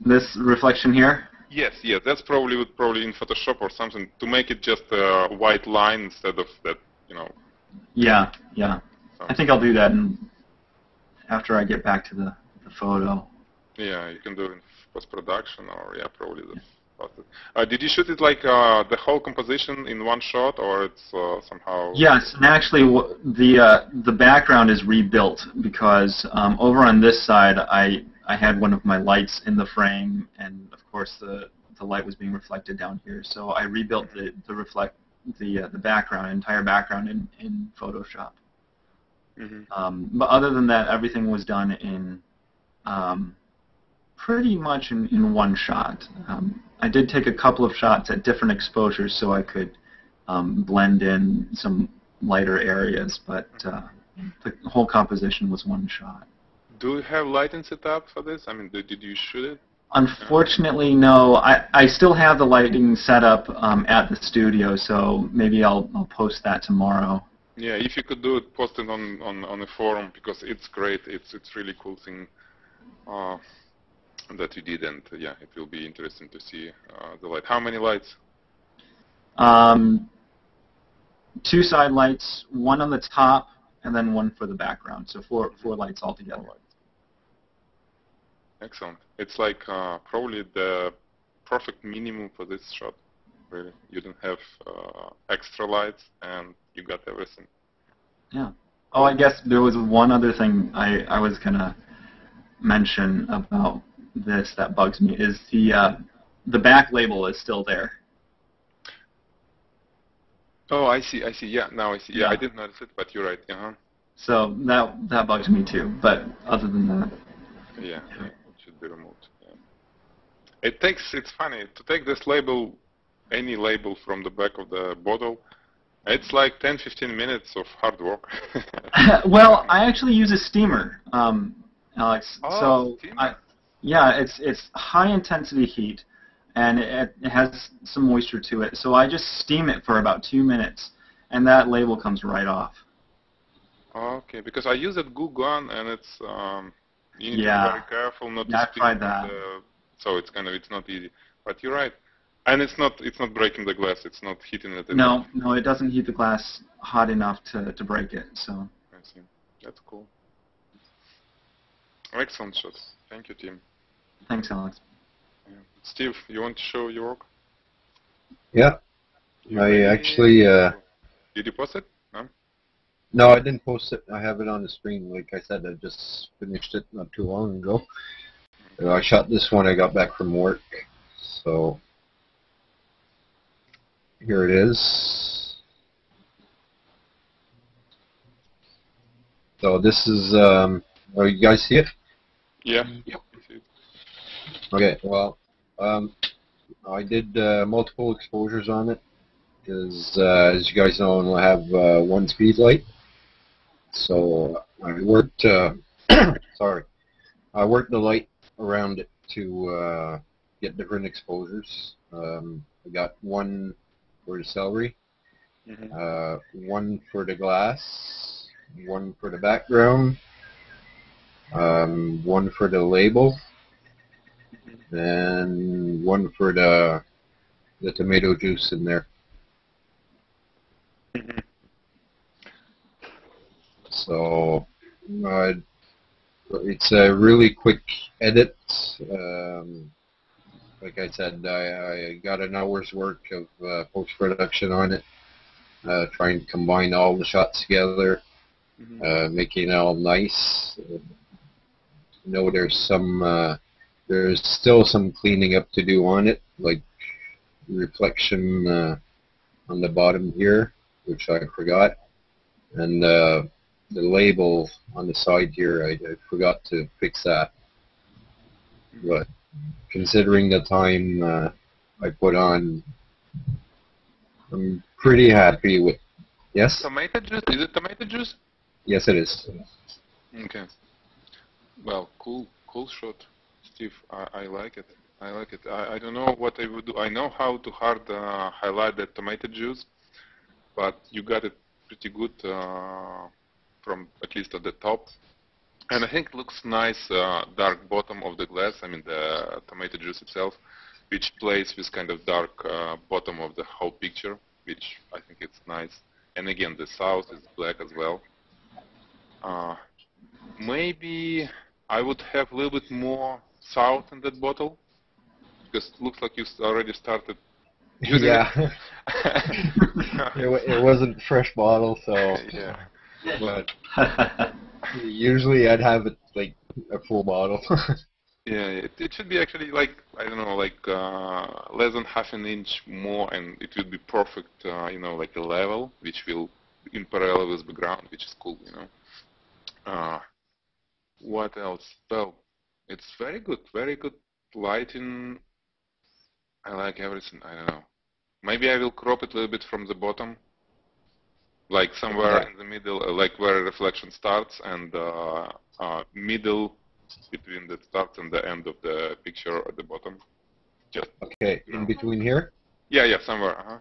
This reflection here?
Yes, that's probably in Photoshop or something to make it just a white line instead of that,
Yeah.
So.
I think I'll do that after I get back to the photo.
Yeah, you can do it in post-production or probably did you shoot it like the whole composition in one shot, or it's somehow?
Yes, and actually the background is rebuilt because over on this side I had one of my lights in the frame, and of course the light was being reflected down here. So I rebuilt the background, entire background in Photoshop.
Mm-hmm.
But other than that, everything was done in pretty much in one shot. I did take a couple of shots at different exposures so I could blend in some lighter areas, but the whole composition was one shot.
Do you have lighting set up for this? I mean, did you shoot it?
Unfortunately, no. I still have the lighting set up at the studio, so maybe I'll post that tomorrow.
Yeah, if you could do it, post it on a forum, because it's great. It's really cool thing that you did, and it will be interesting to see the light. How many lights?
2 side lights, one on the top, and then one for the background. So four lights altogether.
Excellent. It's like probably the perfect minimum for this shot. Really, you don't have extra lights, and you got everything.
Yeah. Oh, I guess there was one other thing I was gonna mention about this that bugs me is the back label is still there.
Oh, I see. Yeah, now I see. Yeah, I didn't notice it, but you're right.
So that bugs me too. But other than that,
it should be removed. Yeah. It's funny to take this label, any label from the back of the bottle. It's like 10-15 minutes of hard work.
Well, I actually use a steamer, Alex.
Oh, steamer.
It's high intensity heat, and it has some moisture to it. So I just steam it for about 2 minutes, and that label comes right off.
Okay, because I use that glue gun, and it's you need to be very careful not to steam.
I've tried that.
So it's not easy. But you're right, and it's not breaking the glass. It's not heating it.
No, it doesn't heat the glass hot enough to break it. So.
I see. That's cool. Excellent shot. Thank you, Tim.
Thanks, Alex.
Yeah. Steve, you want to show your work?
Yeah. I actually...
Did you post it? No?
No, I didn't post it. I have it on the screen. Like I said, I just finished it not too long ago. I shot this one I got back from work. So here it is. So this is, oh, you guys see it?
Yeah.
Okay, well, I did multiple exposures on it, because as you guys know, I only have one speed light. So I worked, sorry, I worked the light around it to get different exposures. I got one for the celery, one for the glass, one for the background, one for the label, and one for the tomato juice in there. So it's a really quick edit. Like I said, I got an hour's work of post-production on it, trying to combine all the shots together, making it all nice. You know, there's still some cleaning up to do on it, like reflection on the bottom here, which I forgot, and the label on the side here, I forgot to fix that. But considering the time I put on, I'm pretty happy with. Yes?
Tomato juice? Is it tomato juice?
Yes, it is.
Okay. Well, cool shot, Steve. I like it. I don't know what I would do. I know how to hard highlight the tomato juice, but you got it pretty good from at least at the top. And I think it looks nice, dark bottom of the glass, I mean the tomato juice itself, which plays with kind of dark bottom of the whole picture, which I think it's nice. And again, the south is black as well. Maybe I would have a little bit more south in that bottle, because it looks like you already started using
it. It wasn't fresh bottle, so.
Yeah.
But usually I'd have it like a full bottle.
Yeah, it should be actually like, I don't know, like less than half an inch more, and it will be perfect, you know, like a level, which will in parallel with the background, which is cool, you know. What else? Well, it's very good lighting. I like everything. I don't know. Maybe I will crop it a little bit from the bottom, like somewhere in the middle, like where reflection starts, and middle between the start and the end of the picture at the bottom. Just
okay, in between here?
Yeah, somewhere.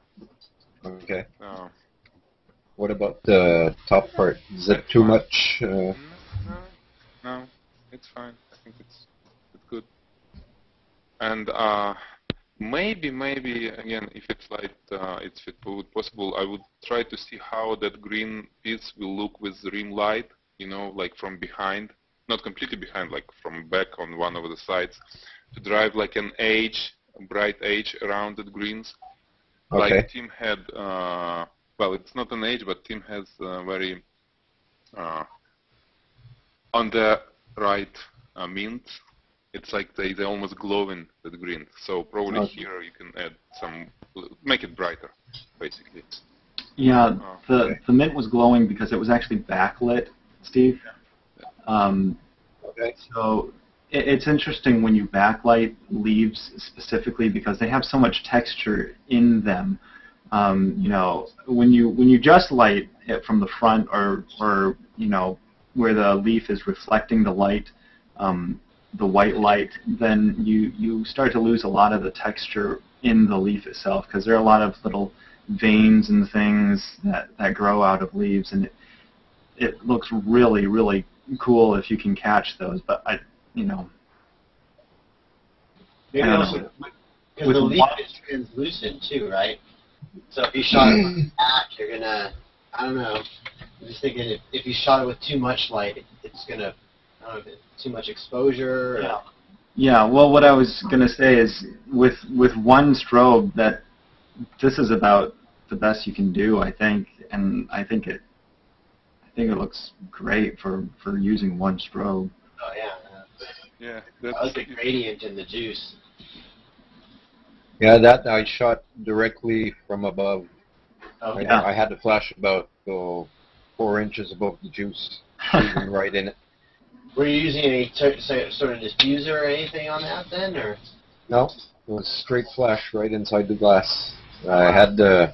Okay. What about the top part? Is it too much?
No, it's fine. I think it's good. And maybe again, if it's light, it's possible. I would try to see how that green piece will look with the rim light. You know, like from behind, not completely behind, like from back on one of the sides, to drive like an edge, a bright edge around the greens.
Okay.
Like Tim had. Well, it's not an edge, but Tim has very on the right mint. It's like they almost glowing that green. So probably here you can add some, make it brighter, basically.
Yeah, the mint was glowing because it was actually backlit, Steve.
Okay.
So it's interesting when you backlight leaves specifically because they have so much texture in them. You know, when you just light it from the front or you know where the leaf is reflecting the light, the white light, then you start to lose a lot of the texture in the leaf itself because there are a lot of little veins and things that grow out of leaves, and it looks really, really cool if you can catch those. But you know,
maybe also because the leaf is translucent too, right? So if you shot it from the back, you're gonna, I don't know. I'm just thinking if you shot it with too much light, it's gonna, I don't know, too much exposure.
Yeah. Yeah. Well, what I was gonna say is with one strobe, that this is about the best you can do, I think, and I think it looks great for using one strobe.
Oh yeah.
Yeah.
I like the gradient in the juice.
Yeah, that I shot directly from above.
Oh,
I had to flash about 4 inches above the juice. shooting right in it.
Were you using any sort of diffuser or anything on that then, or?
No, it was straight flash right inside the glass. I had the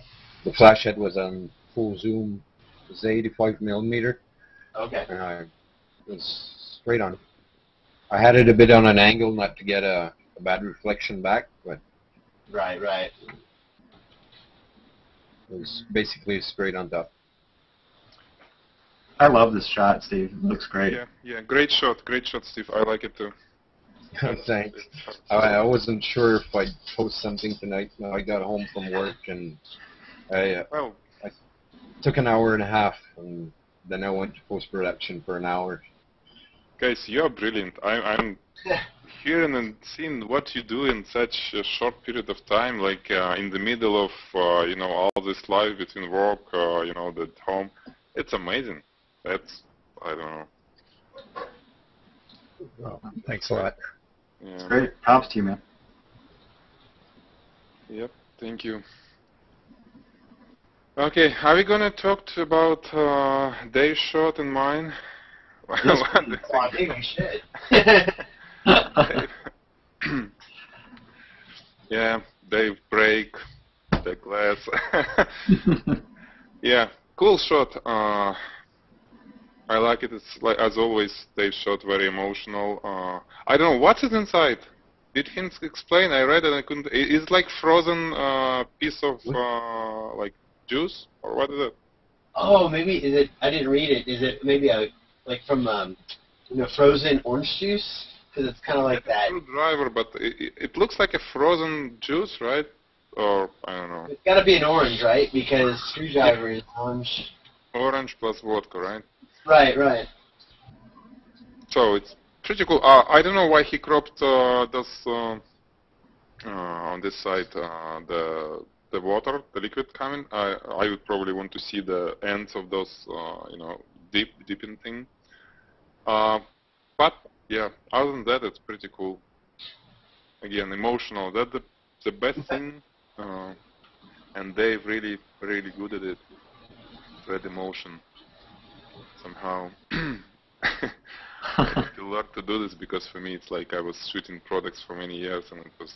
flash head was on full zoom, it was 85 millimeter.
Okay.
And I was straight on. I had it a bit on an angle, not to get a bad reflection back, but
Right.
it was basically straight on top.
I love this shot, Steve. It looks great.
Yeah, great shot, Steve. I like it too.
Thanks. I wasn't sure if I'd post something tonight. No, I got home from work and I took an hour and a half, and then I went to post-production for an hour.
Guys, you're brilliant. I'm hearing and seeing what you do in such a short period of time, like in the middle of all this life between work, at home. It's amazing. That's, I don't know.
Well, thanks a lot.
Yeah.
It's great. Props to you, man.
Yep, thank you. Okay, are we gonna talk about Dave's shot and mine?
Yes, I think we should.
Yeah, Dave break the glass. Yeah, cool shot. I like it. It's like, as always, Dave's shot very emotional. I don't know what's it inside. Did he explain? I read it and I couldn't. It's like frozen piece of like juice, or what is it?
Oh, maybe is it? I didn't read it. Is it maybe like from frozen orange juice? Because it's kind of like that.
Screwdriver, but it looks like a frozen juice, right? Or I don't know.
It's got to be an orange, right? Because screwdriver is orange.
Orange plus vodka, right?
Right.
So it's pretty cool. I don't know why he cropped this on this side the water, the liquid coming. I would probably want to see the ends of those dipping thing. But yeah, other than that, it's pretty cool. Again, emotional. That's the best thing. And Dave really good at it. That emotion. Somehow. I need to learn to do this because for me it's like I was shooting products for many years and it was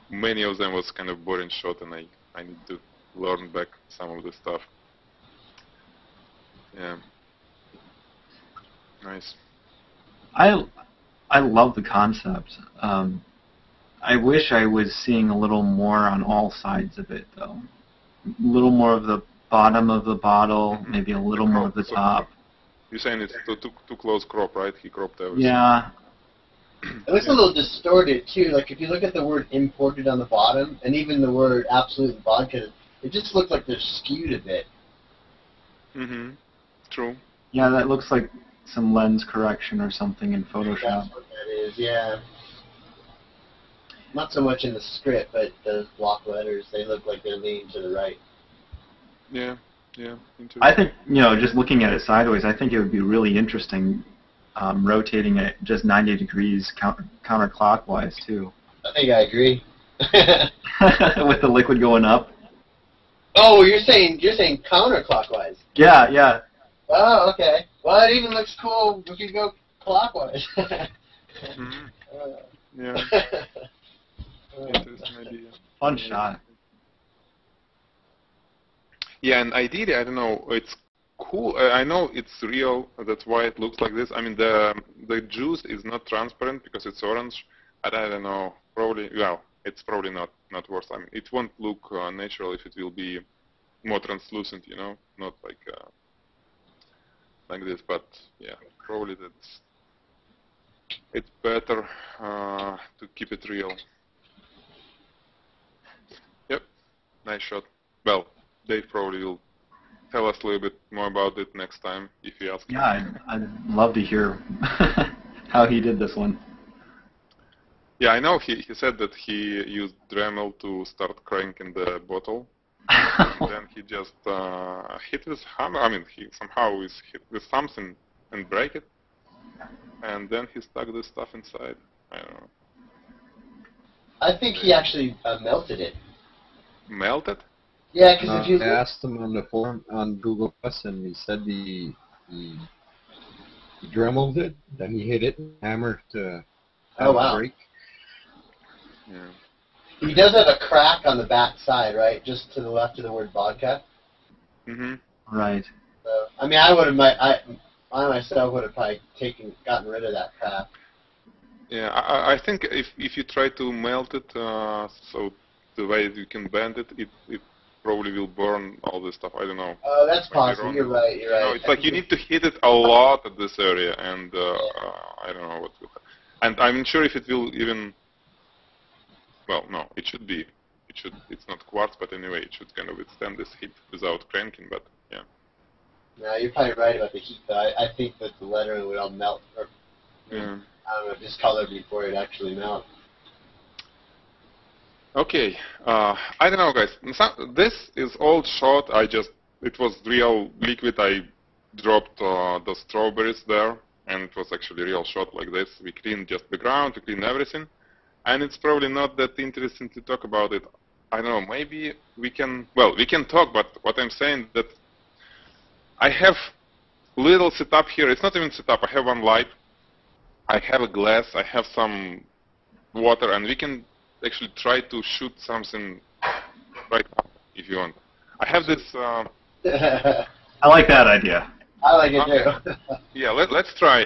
many of them was kind of boring shot and I need to learn back some of the stuff. Yeah. Nice.
I love the concept. I wish I was seeing a little more on all sides of it though. A little more of the bottom of the bottle, maybe a little more of the top.
You're saying it's too close crop, right? He cropped everything.
Yeah.
It looks a little distorted too. Like if you look at the word imported on the bottom, and even the word absolute vodka, it just looks like they're skewed a bit.
True.
Yeah, that looks like some lens correction or something in Photoshop.
That's what that is, yeah. Not so much in the script, but those block letters, they look like they're leaning to the right.
Yeah.
I think, just looking at it sideways, I think it would be really interesting rotating it just 90 degrees counterclockwise, too.
I think I agree.
With the liquid going up.
Oh, you're saying counterclockwise?
Yeah.
Oh, okay. Well, it even looks cool if you go clockwise.
Yeah. Interesting idea.
Fun shot.
Yeah, and ideally, I don't know, it's cool. I know it's real. That's why it looks like this. I mean, the juice is not transparent because it's orange. I don't know. Probably, well, it's probably not worth. I mean, it won't look natural if it will be more translucent, not like this. But yeah, probably it's better to keep it real. Yep, nice shot. Well, Dave probably will tell us a little bit more about it next time if you ask him.
Yeah, I'd love to hear how he did this one.
Yeah, I know he said that he used Dremel to start cranking the bottle. And then he just hit his hammer. I mean, he somehow is hit with something and break it. And then he stuck this stuff inside. I don't know.
I think he actually melted it.
Melted?
Yeah, because if you
I asked him on the forum on Google Plus, and he said he He dremeled it, then he hit it, hammer to
Oh, wow.
break.
Yeah.
He does have a crack on the back side, right? Just to the left of the word vodka.
Right.
So, I mean, I myself would have probably gotten rid of that crack.
Yeah, I think if you try to melt it, so the way you can bend it, it probably will burn all this stuff. I don't know.
Oh, that's
Maybe
possible.
wrong.
You're right. You're right.
No, it's like you need to hit it a lot at this area, and I don't know what will happen. And I'm not sure if it will even. Well, no, it should be. It's not quartz, but anyway, it should kind of withstand this heat without cranking. But yeah.
No, you're probably right about the heat, though. I think that the lettering would all melt, or
Yeah.
I don't know, discolor before it actually melt.
Okay, I don't know, guys. This is old shot. It was real liquid. I dropped the strawberries there, and it was actually real shot like this. We cleaned just the ground, we cleaned everything, and it's probably not that interesting to talk about it. I don't know. Maybe we can. Well, we can talk, but what I'm saying that I have little setup here. It's not even setup. I have one light. I have a glass. I have some water, and we can actually try to shoot something right now if you want. I have this.
I like that idea.
I like it too.
Yeah, let's try.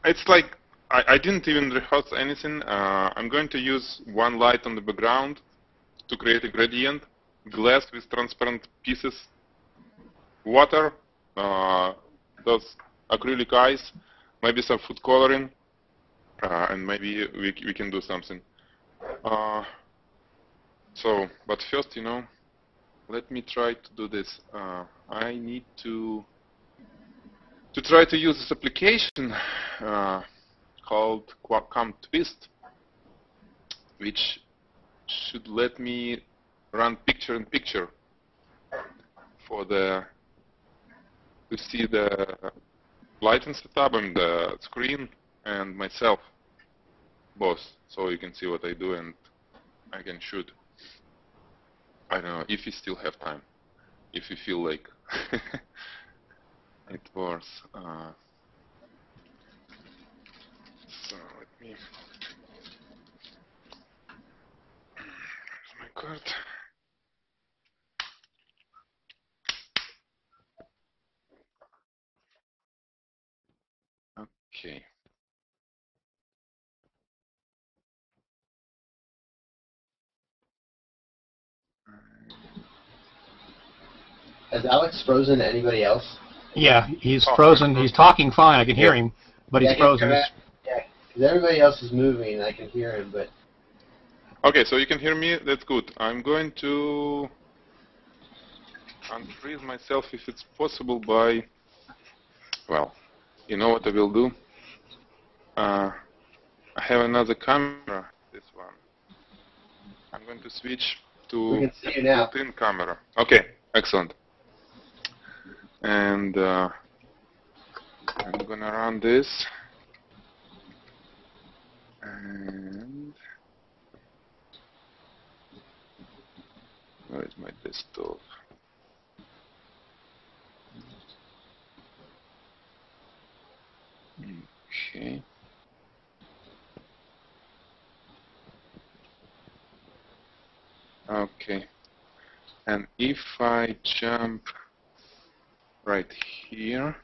It's like I didn't even rehearse anything. I'm going to use one light on the background to create a gradient, glass with transparent pieces, water, those acrylic eyes, maybe some food coloring, and maybe we can do something. But first, let me try to do this. I need to try to use this application called Qualcomm Twist, which should let me run picture-in-picture to see the lighting setup and the screen and myself both, so you can see what I do and I can shoot. I don't know if you still have time, if you feel like it works. So let me. Here's my card. Okay.
Has Alex frozen anybody else?
Yeah, he's frozen. He's talking fine. I can hear him, but he's frozen.
Yeah, because everybody else is moving and I can hear him, but...
Okay, so you can hear me? That's good. I'm going to unfreeze myself if it's possible by... Well, you know what I will do? I have another camera, this one. I'm going to switch to
We can see you now.
built-in camera. Okay, excellent. And I'm gonna run this. And where is my desktop? Okay. Okay. And if I jump right here,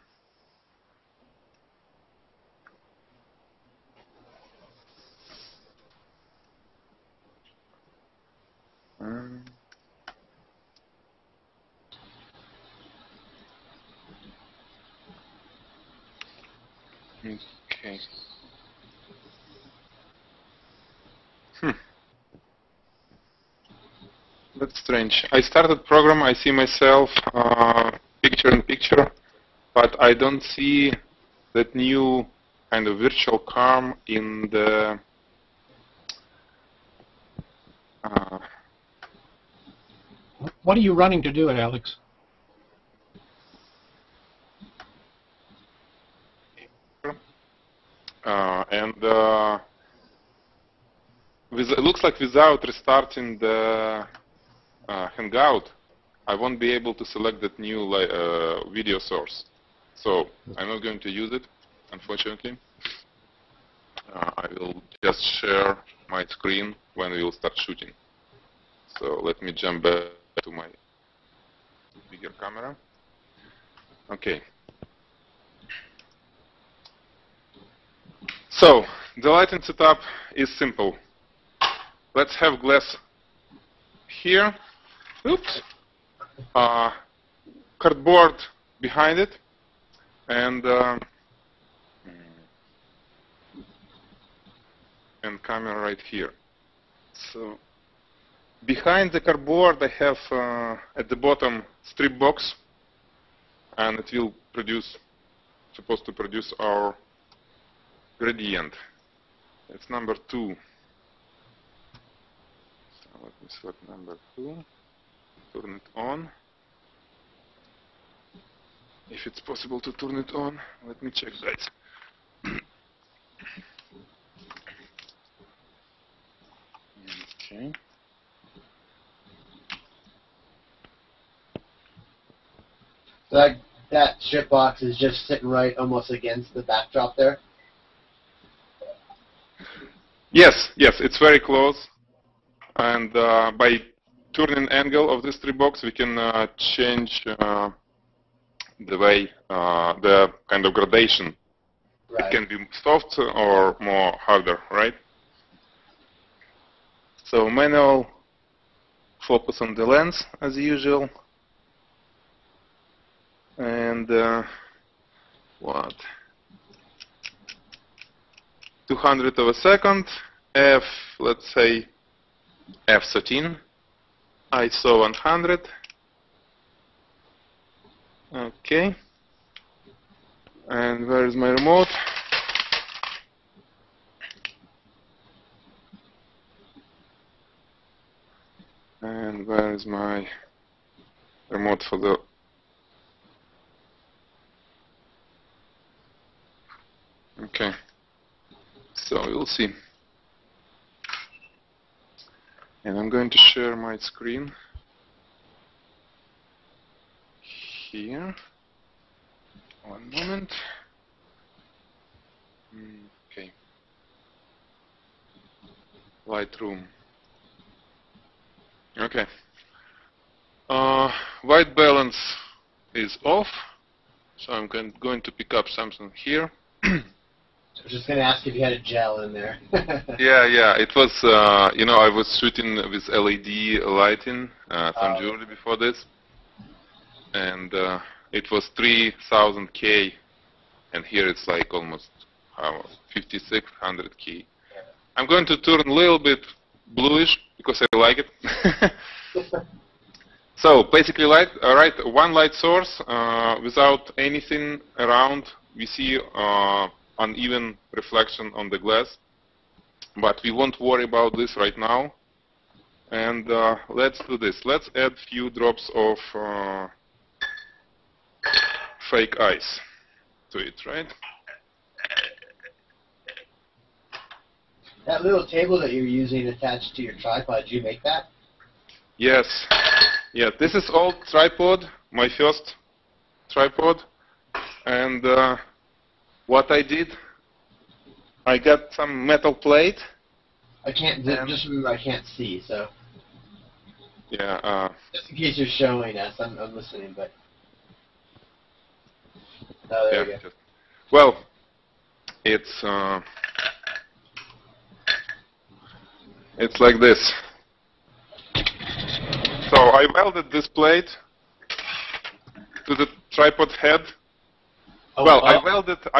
okay. That's strange. I started program, I see myself picture-in-picture, but I don't see that new kind of virtual cam in the
What are you running to do it, Alex?
it looks like without restarting the Hangout, I won't be able to select that new video source. So I'm not going to use it. unfortunately. I will just share my screen when we will start shooting. So let me jump back to my bigger camera. Okay. So the lighting setup is simple. Let's have glass here. Oops. Cardboard behind it, and camera right here. So behind the cardboard, I have at the bottom strip box, and it will supposed to produce our gradient. It's number 2. So let me select number 2. Turn it on. If it's possible to turn it on, let me check, guys. Okay.
So that strip box is just sitting right almost against the backdrop there?
Yes, it's very close. And by turning angle of this strip box, we can change the way, the kind of gradation.
Right.
It can be soft or more harder, right? So manual focus on the lens as usual. And what? 200 of a second. Let's say f13. ISO 100. Okay. And where is my remote? And where is my remote for the... Okay. So we'll see. And I'm going to share my screen here. One moment. Okay. Lightroom. Okay. White balance is off, so I'm going to pick up something here.
I was just going to ask if you had a gel in there.
Yeah. It was, I was shooting with LED lighting, some jewelry before this, and it was 3000 K, and here it's like almost 5600 K. I'm going to turn a little bit bluish because I like it. So basically, one light source without anything around. We see uneven reflection on the glass, but we won't worry about this right now. And let's do this. Let's add few drops of fake ice to it, right?
That little table that you're using attached to your tripod, did you make that?
Yes. Yeah, this is old tripod, my first tripod. And what I did, I got some metal plate.
I can't, just remember I can't see, so.
Yeah.
Just in case you're showing us, I'm listening, but. Oh, there you go.
Well, it's like this. So I welded this plate to the tripod head.
Oh,
well, I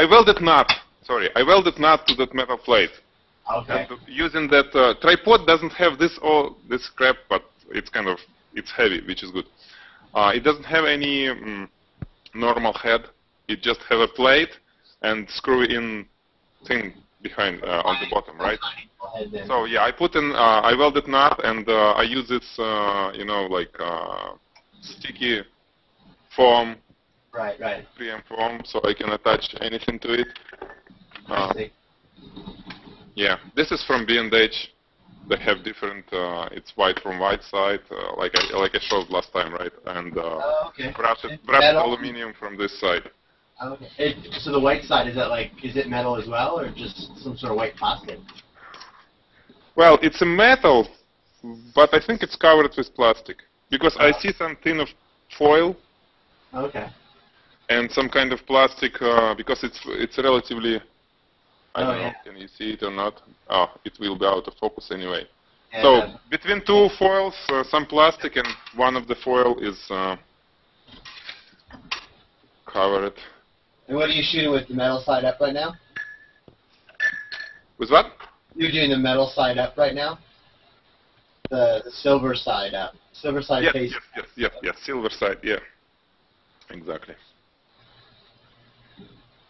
welded nut. Sorry, I welded nut to that metal plate.
Okay.
And using that tripod doesn't have this crap, but it's heavy, which is good. It doesn't have any normal head. It just have a plate and screw-in thing behind on the bottom, right? So yeah, I welded nut, and I use this, sticky foam,
right,
3M foam, so I can attach anything to it.
I see.
Yeah, this is from B&H. They have different. It's white from white side, like I showed last time, right? And
Okay.
brushed aluminum from this side.
Okay. So the white side, is it metal as well, or just some sort of white plastic?
Well, it's a metal, but I think it's covered with plastic. Because I see some tin of foil.
Okay.
And some kind of plastic, because it's relatively, I don't know, can you see it or not? Oh, it will be out of focus anyway. Yeah, so between two foils, some plastic, and one of the foil is covered.
And what are you shooting with, the metal side up right now?
With what?
You're doing the metal side up right now? The silver side up. Silver side face.
Yes, silver side, yeah. Exactly.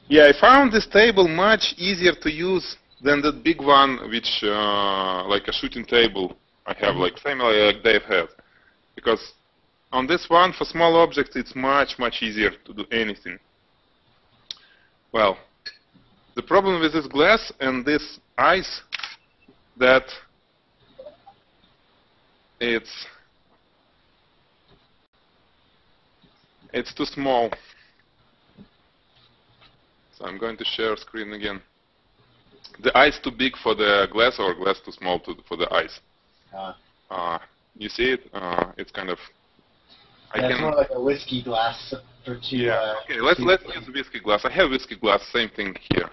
Yeah, I found this table much easier to use than that big one, which, like a shooting table I have, like similar like Dave has. Because on this one, for small objects, it's much easier to do anything. Well, the problem with this glass and this ice, that it's too small. So I'm going to share screen again. The ice too big for the glass, or glass too small for the ice. You see it? It's kind of.
It's more like a whiskey glass for two.
Yeah. Okay. Let's use whiskey glass. I have whiskey glass. Same thing here.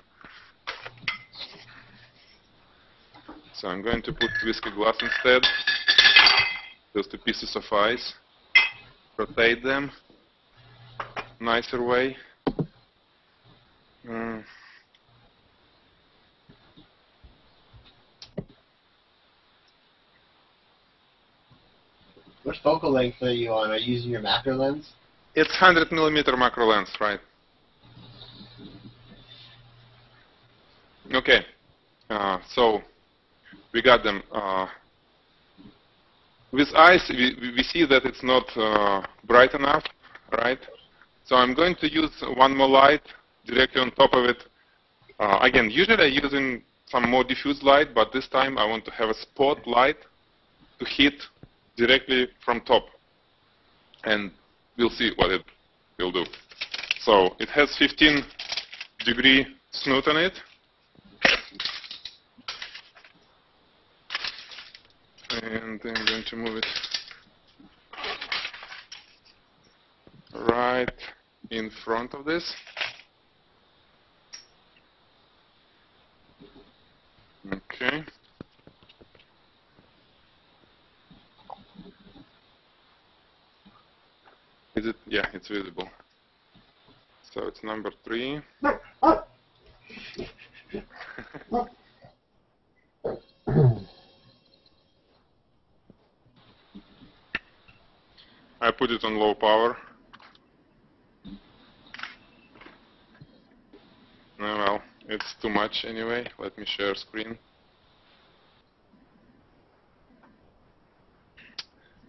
So I'm going to put whiskey glass instead. Those two pieces of ice. Rotate them. Nicer way.
Which focal length are you on? Are you using your macro lens?
It's 100mm macro lens, right? Okay. So we got them. With ice, we see that it's not bright enough, right? So I'm going to use one more light directly on top of it. Again, usually I'm using some more diffuse light, but this time I want to have a spot light to hit directly from top. And we'll see what it will do. So it has 15-degree snoot on it. And I'm going to move it right in front of this. Okay. Is it? Yeah, it's visible. So it's number 3. I put it on low power. Oh, well, it's too much anyway. Let me share screen.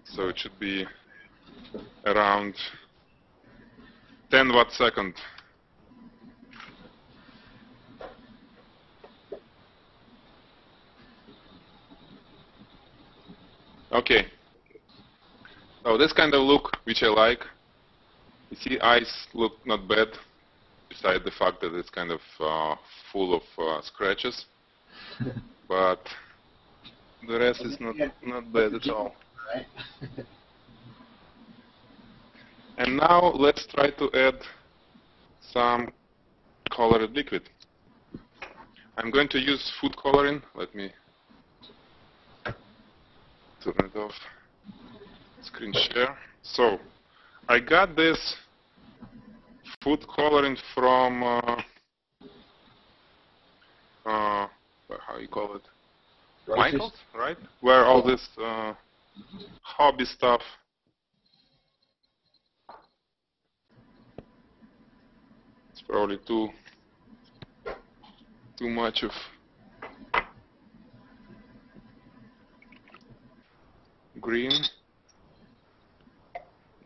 So it should be around 10 watt second. Okay. So this kind of look, which I like. You see, eyes look not bad, beside the fact that it's kind of full of scratches. But the rest is not bad at all.
Right.
And now let's try to add some colored liquid. I'm going to use food coloring. Let me turn it off. Screen share. So I got this food coloring from how you call it? Michael's, right? Where all this hobby stuff. It's probably too much of green.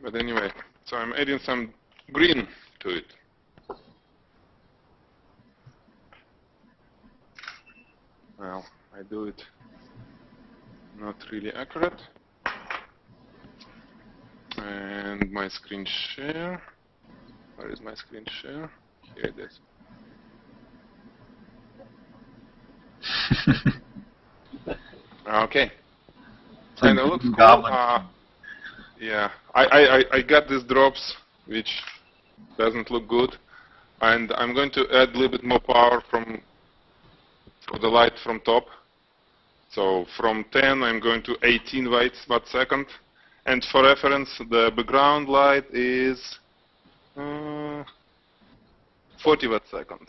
But anyway, so I'm adding some green to it. Well, I do it not really accurate. And my screen share. Where is my screen share? Here it is. Okay. And it looks cool. Yeah, I got these drops, which doesn't look good, and I'm going to add a little bit more power for the light from top. So from 10, I'm going to 18 watts per second, and for reference, the background light is 40 watts per second.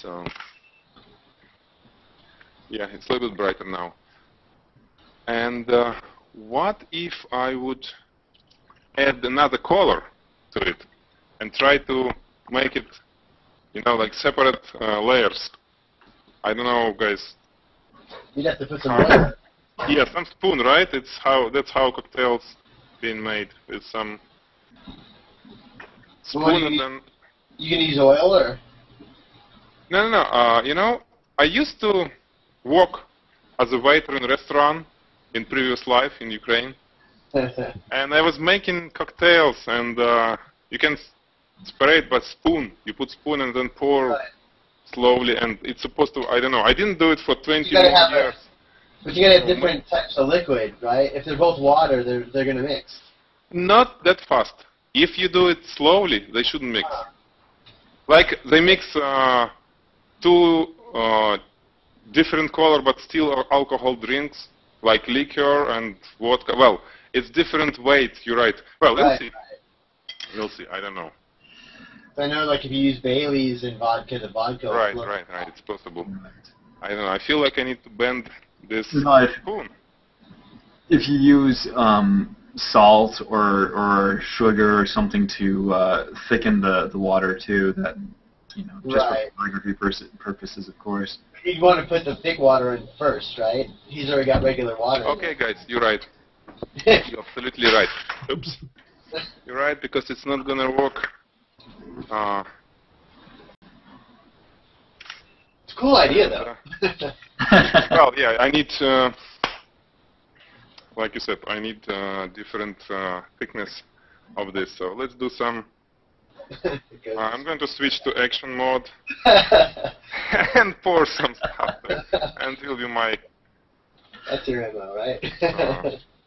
So yeah, it's a little bit brighter now. And what if I would add another color to it and try to make it, you know, like separate layers? I don't know, guys.
You'd have to put some water.
Yeah, some spoon, right? That's how cocktails being made, with some spoon and then.
You can use oil or?
No. You know, I used to work as a waiter in a restaurant in previous life in Ukraine, and I was making cocktails, and you can spray it by spoon. You put spoon and then pour slowly, and it's supposed to. I don't know. I didn't do it for 20 years.
But you gotta have different types of liquid, right? If they're both water, they're gonna mix.
Not that fast. If you do it slowly, they shouldn't mix. Like they mix two different color but still alcohol drinks, like liquor and vodka. Well, it's different weight. You're right. Well, we'll see. We'll see. I don't know.
I know, like if you use Bailey's in vodka, the vodka.
Right. It's possible. I don't know. I feel like I need to bend this spoon.
If you use salt or sugar or something to thicken the water too, that just for photography purposes, of course.
You'd want to put the thick water in first, right? He's already got regular water.
Okay, guys, you're right. You're absolutely right. Oops. You're right, because it's not gonna work.
It's a cool idea, though.
Well, yeah, I need, like you said, I need different thickness of this. So let's do some. I'm going to switch to action mode and pour some stuff there, and it will be my.
That's your MO, right?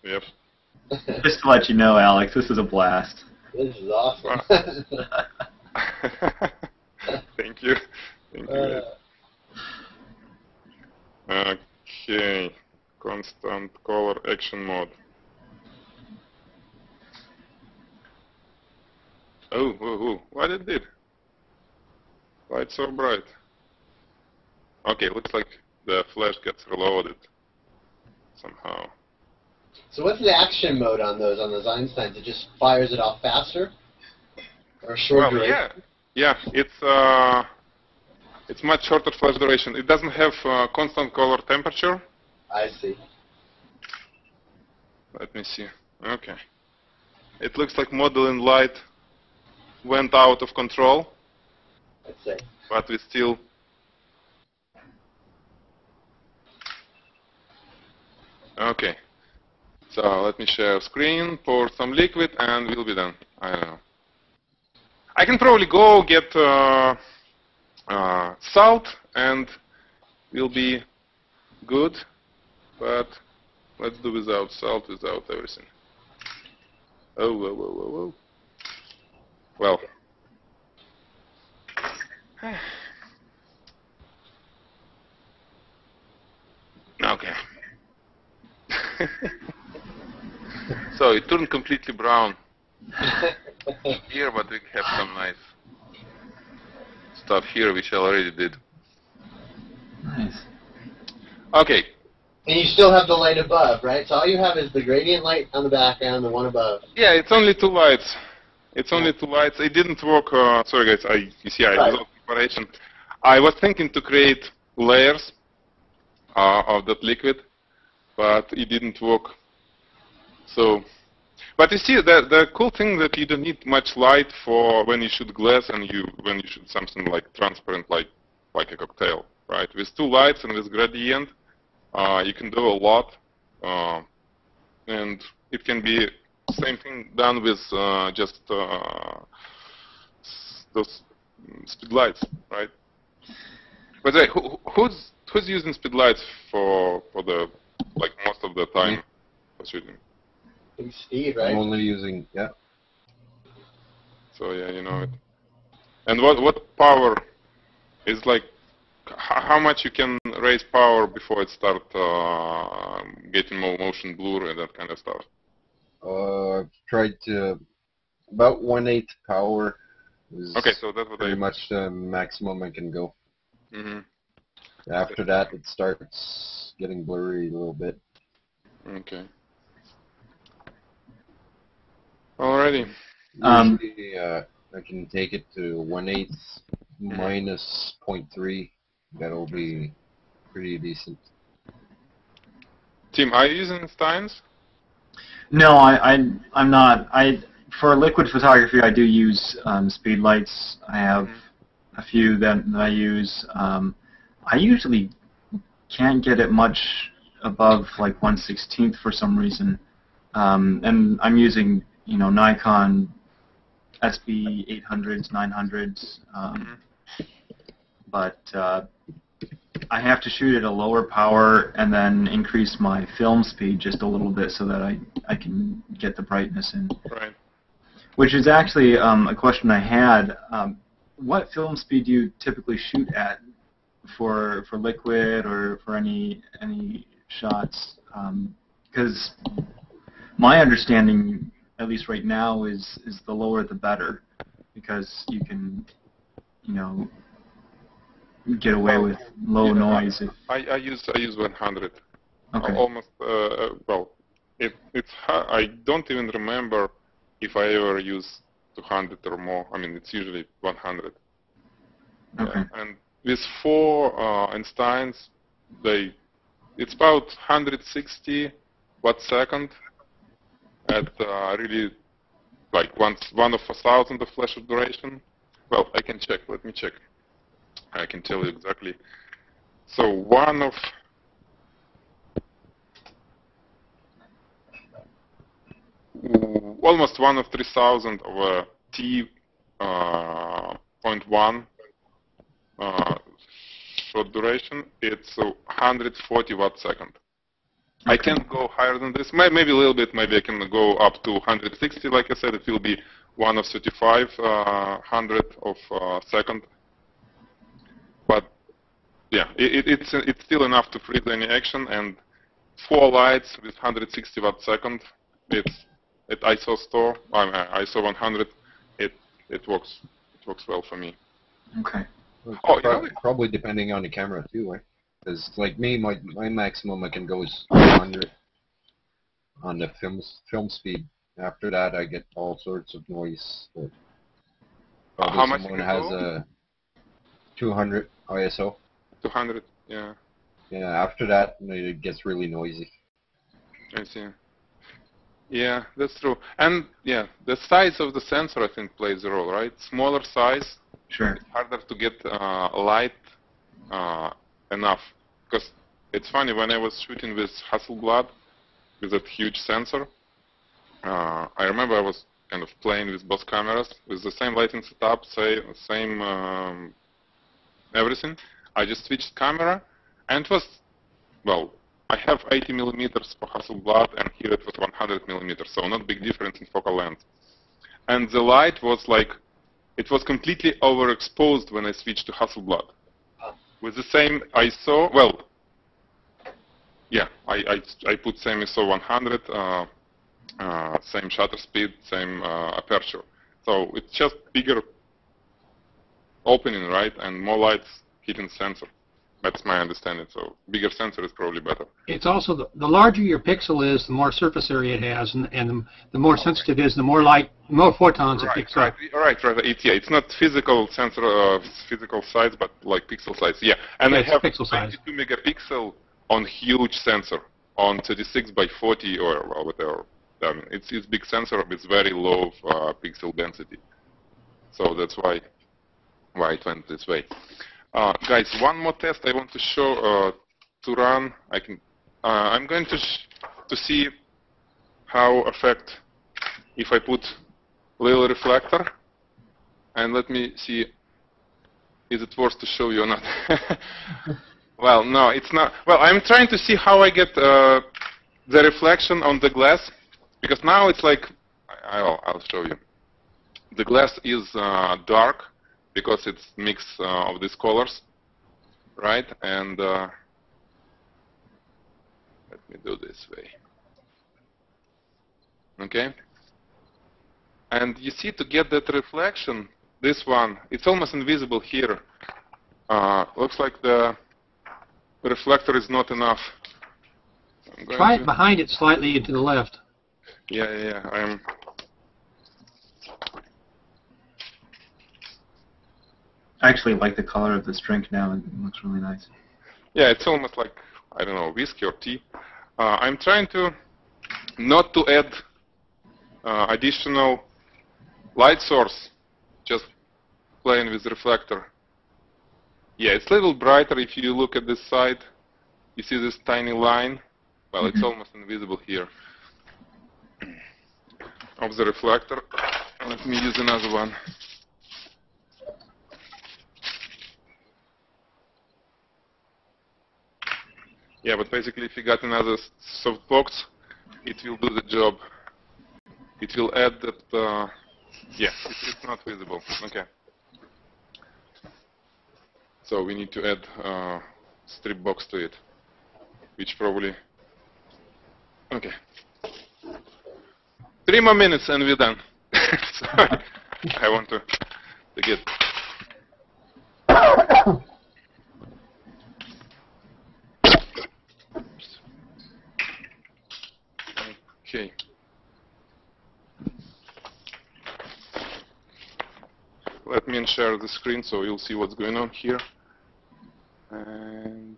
Yep.
Just to let you know, Alex, this is a blast.
This is awesome.
Thank you. Thank you. Okay. Constant color action mode. Oh, what it did? Why it's so bright? Okay, looks like the flash gets reloaded somehow.
So what's the action mode on those Einsteins? It just fires it off faster? Or short duration?
Yeah, it's much shorter flash duration. It doesn't have constant color temperature.
I see.
Let me see. Okay. It looks like modeling light went out of control.
Let's see.
But we still. Okay. So let me share screen, pour some liquid, and we'll be done. I don't know. I can probably go get salt, and we'll be good. But let's do without salt, without everything. Oh. Well. Okay. So it turned completely brown here, but we have some nice stuff here, which I already did.
Nice.
Okay.
And you still have the light above, right? So all you have is the gradient light on the background, the one above.
Yeah, it's only two lights. It's only two lights. It didn't work. Sorry, guys. You see, I was preparation. I was thinking to create layers of that liquid, but it didn't work. So, but you see, the cool thing that you don't need much light for when you shoot glass and when you shoot something like transparent, like a cocktail, right? With two lights and with gradient, you can do a lot, and it can be same thing done with just those speed lights, right? But hey, who's using speed lights for the like most of the time for shooting?
Speed, right?
I'm only using
So yeah, you know it. And what power is like? How much you can raise power before it start getting more motion blur and that kind of stuff?
I've tried to about 1/8 power is
Okay, so that's what
pretty much the maximum I can go.
Mm-hmm.
After that, it starts getting blurry a little bit.
Okay. Alrighty.
Usually, I can take it to 1/8 minus 0.3. That'll be pretty decent.
Tim, are you using Steins?
No, I'm not. For liquid photography, I do use speed lights. I have a few that I use. I usually can't get it much above like 1/16 for some reason, and I'm using Nikon SB 800s, 900s, but I have to shoot at a lower power and then increase my film speed just a little bit so that I can get the brightness in.
Right.
Which is actually a question I had. What film speed do you typically shoot at for liquid or for any shots? Because my understanding, at least right now, is the lower the better, because you can, get away with low noise.
I use 100.
Okay.
Almost. Well, it's hard. I don't even remember if I ever use 200 or more. I mean, it's usually 100.
Okay.
Yeah. And with 4 Einsteins, it's about 160 watt second at really like one of 1,000 of flash of duration. Well, I can check. Let me check. I can tell you exactly. So almost 1 of 3,000 of a T.1 short duration. It's 140 watt second. Okay. I can't go higher than this. Maybe a little bit. Maybe I can go up to 160. Like I said, it will be 1 of 35 hundred of second. But yeah, it's still enough to freeze any action, and 4 lights with 160 watt second. It's at ISO store. ISO 100. It works. It works well for me.
Okay.
Probably depending on the camera too, right? Because like me, my maximum I can go is 100 on the film speed. After that, I get all sorts of noise. But
how much
someone has a 200 ISO.
200, yeah.
Yeah, after that, it gets really noisy.
I see. Yeah, that's true. And yeah, the size of the sensor, I think, plays a role, right? Smaller size,
sure.
It's harder to get light enough. Because it's funny, when I was shooting with Hasselblad, with that huge sensor, I remember I was kind of playing with both cameras, with the same lighting setup, same everything. I just switched camera, and it was, well, I have 80 millimeters for Hasselblad, and here it was 100 millimeters, so not big difference in focal length. And the light was like, it was completely overexposed when I switched to Hasselblad. With the same ISO, well, yeah, I put same ISO 100, same shutter speed, same aperture. So it's just bigger opening, right, and more lights hitting sensor. That's my understanding. So bigger sensor is probably better.
It's also the larger your pixel is, the more surface area it has, and the more sensitive it is, the more light, more photons it picks up.
Right. It's not physical sensor, physical size, but like pixel size. Yeah, and
yeah,
I have
pixel
22 megapixel on huge sensor, on 36 by 40 or whatever. It's big sensor with very low pixel density. So that's why it went this way. Guys, one more test I want to show to run. I'm going to see how affect if I put little reflector And let me see, is it worth to show you or not? Well, no, it's not. Well, I'm trying to see how I get the reflection on the glass, because now it's like, I'll show you. The glass is dark because it's mix of these colors, right? And let me do this way. Okay? And you see, to get that reflection, this one, it's almost invisible here. Looks like the reflector is not enough.
Try it behind it slightly to the left.
Yeah.
I actually like the color of this drink now. It looks really nice.
Yeah, it's almost like, I don't know, whiskey or tea. I'm trying to not to add additional light source, just playing with reflector. Yeah, it's a little brighter if you look at this side. You see this tiny line? Well, it's almost invisible here of the reflector. Let me use another one. Yeah, but basically if you got another softbox, it will do the job. It will add that, yeah, it's not visible. Okay. So we need to add strip box to it, which probably, okay. 3 more minutes and we're done. So I want to get. Okay. Let me share the screen so you'll see what's going on here. And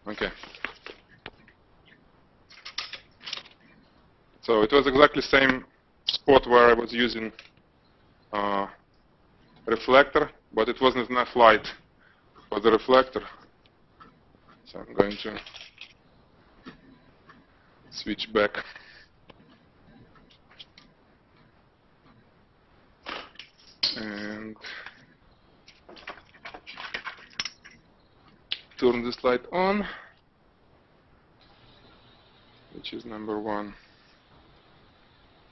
okay. So it was exactly the same spot where I was using reflector, but it wasn't enough light for the reflector. So I'm going to switch back. And turn this light on, which is number 1.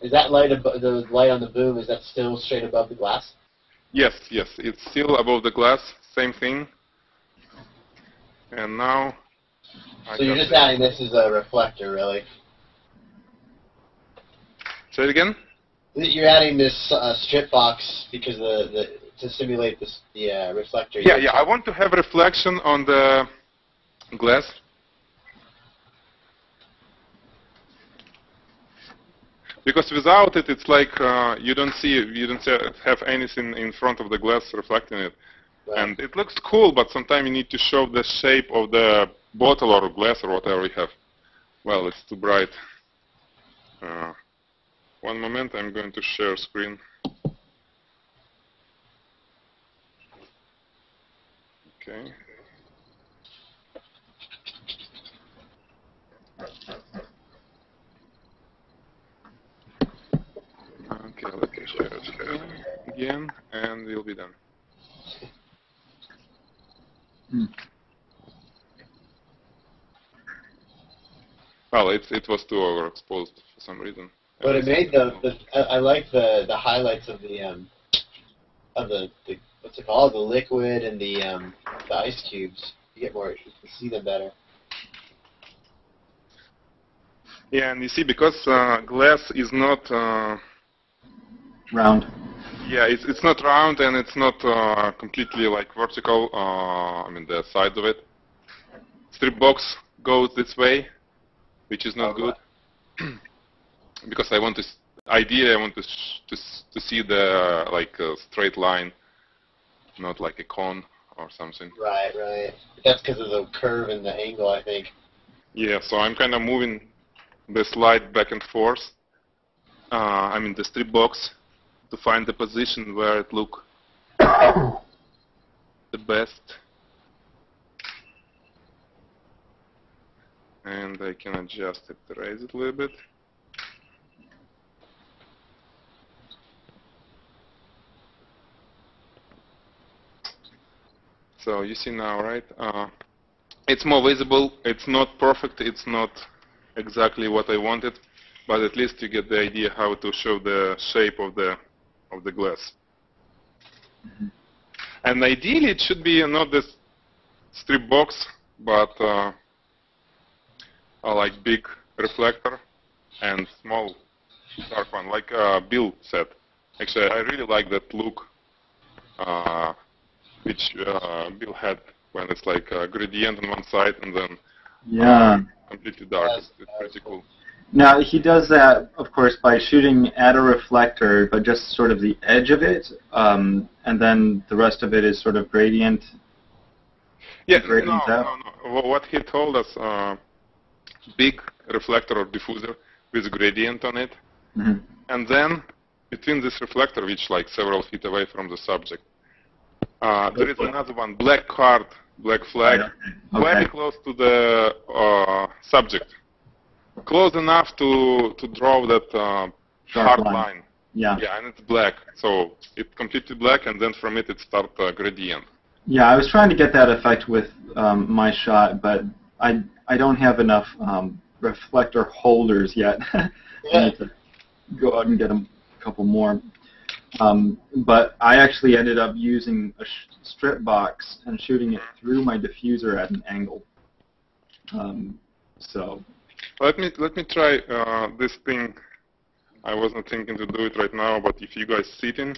Is that light the light on the boom? Is that still straight above the glass?
Yes, it's still above the glass, same thing. And now,
so you're just adding this as a reflector, really?
Say it again.
You're adding this strip box because to simulate the reflector.
Yeah. I want to have reflection on the glass. Because without it, it's like you don't have anything in front of the glass reflecting it.
Right.
And it looks cool, but sometimes you need to show the shape of the bottle or glass or whatever you have. Well, it's too bright. One moment, I'm going to share screen. Okay. Okay, let me share screen again, and we'll be done. Well, it was too overexposed for some reason.
But it made I like the highlights of the what's it called, the liquid and the ice cubes. You can see them better.
Yeah, and you see, because glass is not
round.
Yeah, it's not round and it's not completely like vertical. I mean the sides of it. Strip box goes this way, which is not good. Because I want to see the like a straight line, not like a cone or something.
Right. That's because of the curve and the angle, I think.
Yeah, so I'm kind of moving the slide back and forth. I mean the strip box to find the position where it look the best. And I can adjust it, raise it a little bit. So you see now, right? It's more visible. It's not perfect. It's not exactly what I wanted, but at least you get the idea how to show the shape of the glass.
Mm-hmm.
And ideally, it should be not this strip box, but like big reflector and small dark one, like Bill said. Actually, I really like that look which Bill had when it's like a gradient on one side and then completely dark. It's pretty cool.
Now, he does that, of course, by shooting at a reflector, but just sort of the edge of it, and then the rest of it is sort of gradient.
Yeah, no. What he told us, big reflector or diffuser with gradient on it,
mm-hmm.
and then between this reflector, which like several feet away from the subject, there is another one, black card, black flag, very close to the subject. Close enough to draw that hard line.
Yeah,
and it's black. So it's completely black, and then from it starts a gradient.
Yeah, I was trying to get that effect with my shot, but I don't have enough reflector holders yet. I need to go out and get a couple more. But I actually ended up using a strip box and shooting it through my diffuser at an angle. So.
Let me try this thing. I wasn't thinking to do it right now, but if you guys sitting,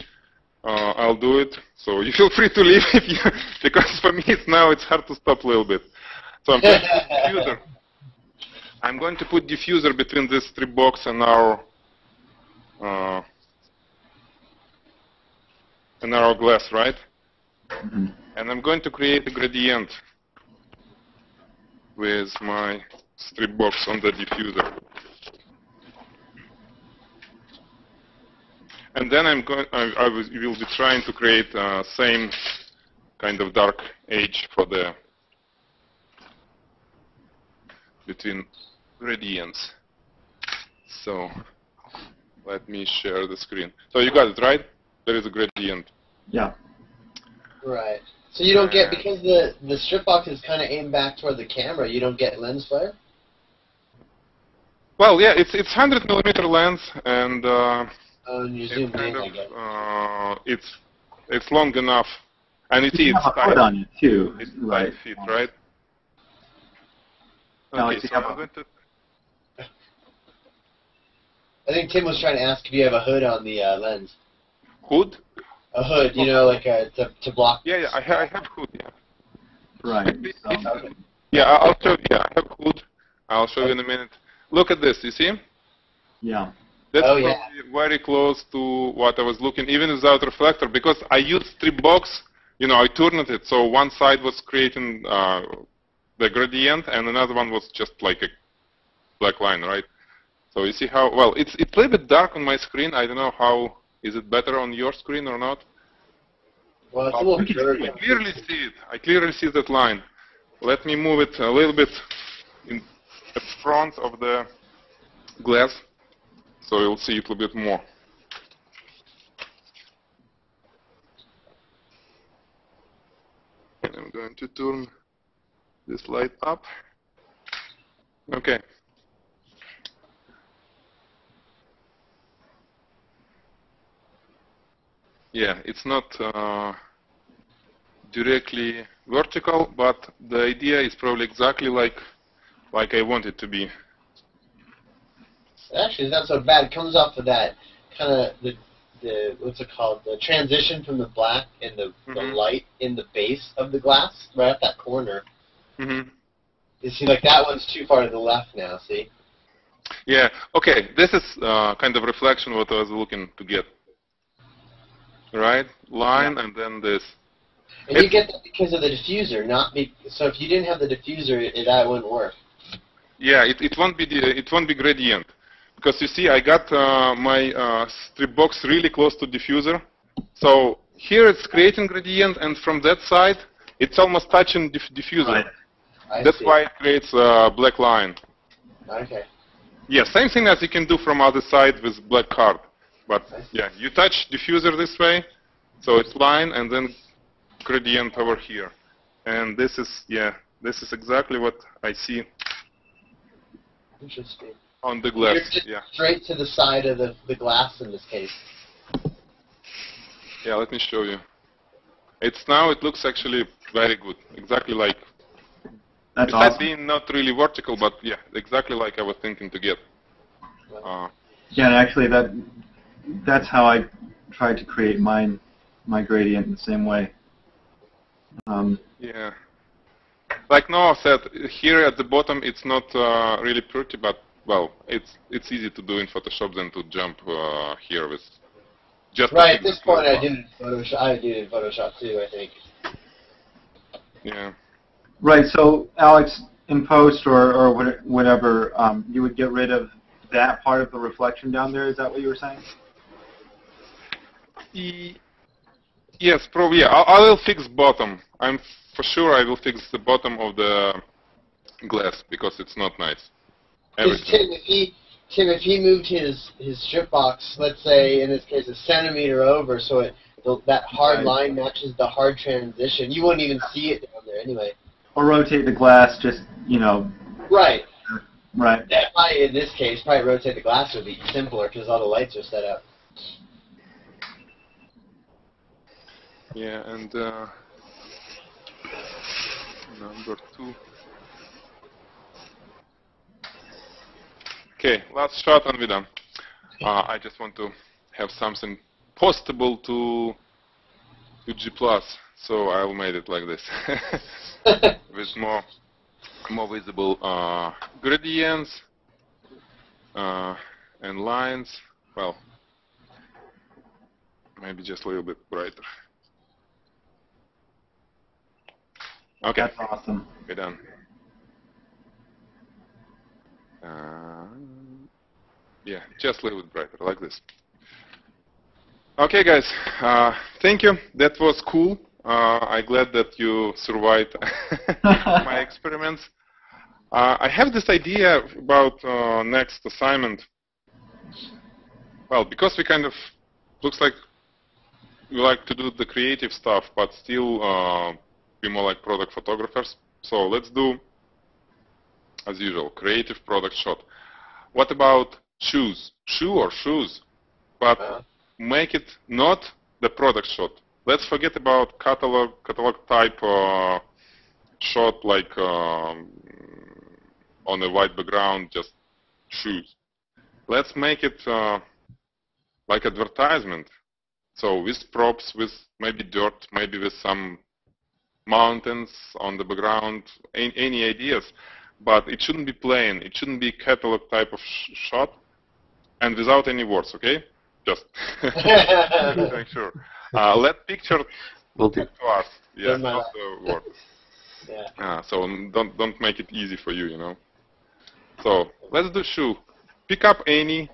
I'll do it. So you feel free to leave if you, because for me it's hard to stop a little bit. So I'm going to put diffuser. I'm going to put diffuser between this strip box and our glass, right?
Mm-hmm.
And I'm going to create a gradient with my strip box on the diffuser. And then I will be trying to create same kind of dark edge for the between gradients. So let me share the screen. So you got it, right? There is a gradient.
Yeah.
Right. So you don't get, because the strip box is kind of aimed back toward the camera, you don't get lens flare?
Well, yeah, it's 100mm lens, and
you zoom in, I guess.
it's long enough, and you see it's tight.
Put on it too.
It's
right.
5 feet, right?
Okay,
so I'm going to.
I think Tim was trying to ask if you have a hood on the lens.
Hood?
A hood, you know, like to block.
Yeah, I have hood. Yeah.
Right.
Yeah, I'll show you. Yeah, I have hood. I'll show you in a minute. Look at this. You see?
Yeah.
That's probably very close to what I was looking, even without reflector, because I used strip box. You know, I turned it, so one side was creating the gradient, and another one was just like a black line, right? So you see how, well, it's a little bit dark on my screen. I don't know how, is it better on your screen or not?
Well, it's a little blurry.
I clearly see it. I clearly see that line. Let me move it a little bit in front of the glass, so you'll see it a little bit more. And I'm going to turn this light up. Okay. Yeah, it's not directly vertical, but the idea is probably exactly like I want it to be.
Actually, it's not so bad. It comes off of that kind of the what's it called? The transition from the black and the light in the base of the glass, right at that corner.
Mm-hmm.
You see, like that one's too far to the left now. See?
Yeah. Okay. This is kind of reflection what I was looking to get. Right? Line and then this.
And you get that because of the diffuser, not so if you didn't have the diffuser, that wouldn't work.
Yeah, it won't be gradient, because you see I got my strip box really close to diffuser, so here it's creating gradient, and from that side it's almost touching diffuser.
Right.
That's why it creates a black line.
Okay.
Yeah, same thing as you can do from other side with black card, but yeah, you touch diffuser this way, so it's line and then gradient over here. And this is, yeah, this is exactly what I see
Interesting.
on the glass.
You're just
Yeah.
straight to the side of the glass in this case.
Yeah, let me show you. It looks actually very good. Exactly like,
That's
besides
awesome.
being not really vertical, but yeah, exactly like I was thinking to get.
Yeah, and actually that's how I tried to create my gradient in the same way.
Yeah. Like Noah said, here at the bottom it's not really pretty, but well, it's easy to do in Photoshop than to jump here with just
Right, at this point I did it in Photoshop. I did it in Photoshop too, I think.
Yeah.
Right. So Alex, in post or whatever, you would get rid of that part of the reflection down there. Is that what you were saying?
Yes, probably. Yeah. I will fix bottom. I'm for sure I will fix the bottom of the glass because it's not nice.
Because Tim, if he moved his strip box, let's say in this case a centimeter over, so that hard line matches the hard transition, you wouldn't even see it down there anyway.
Or rotate the glass, just
Right.
Right.
That might, in this case, probably rotate the glass would be simpler because all the lights are set up.
Yeah, and number 2. Okay, last shot and we're done. I just want to have something postable to G+, so I'll made it like this with more visible gradients and lines. Well, maybe just a little bit brighter. Okay,
That's awesome.
we're done. Yeah, just a little bit brighter, like this. Okay, guys, thank you. That was cool. I'm glad that you survived my experiments. I have this idea about next assignment. Well, because we kind of, looks like we like to do the creative stuff, but still be more like product photographers. So let's do, as usual, creative product shot. What about shoes? Shoe or shoes? But make it not the product shot. Let's forget about catalog type shot like on a white background, just shoes. Let's make it like advertisement. So with props, with maybe dirt, maybe with some mountains on the background, any ideas. But it shouldn't be plain. It shouldn't be catalog type of shot, and without any words. Okay, just to make sure. Let picture
Will do.
to us. Yeah, not the words.
Yeah.
So don't make it easy for you, you know. So let's do shoe. Pick up any.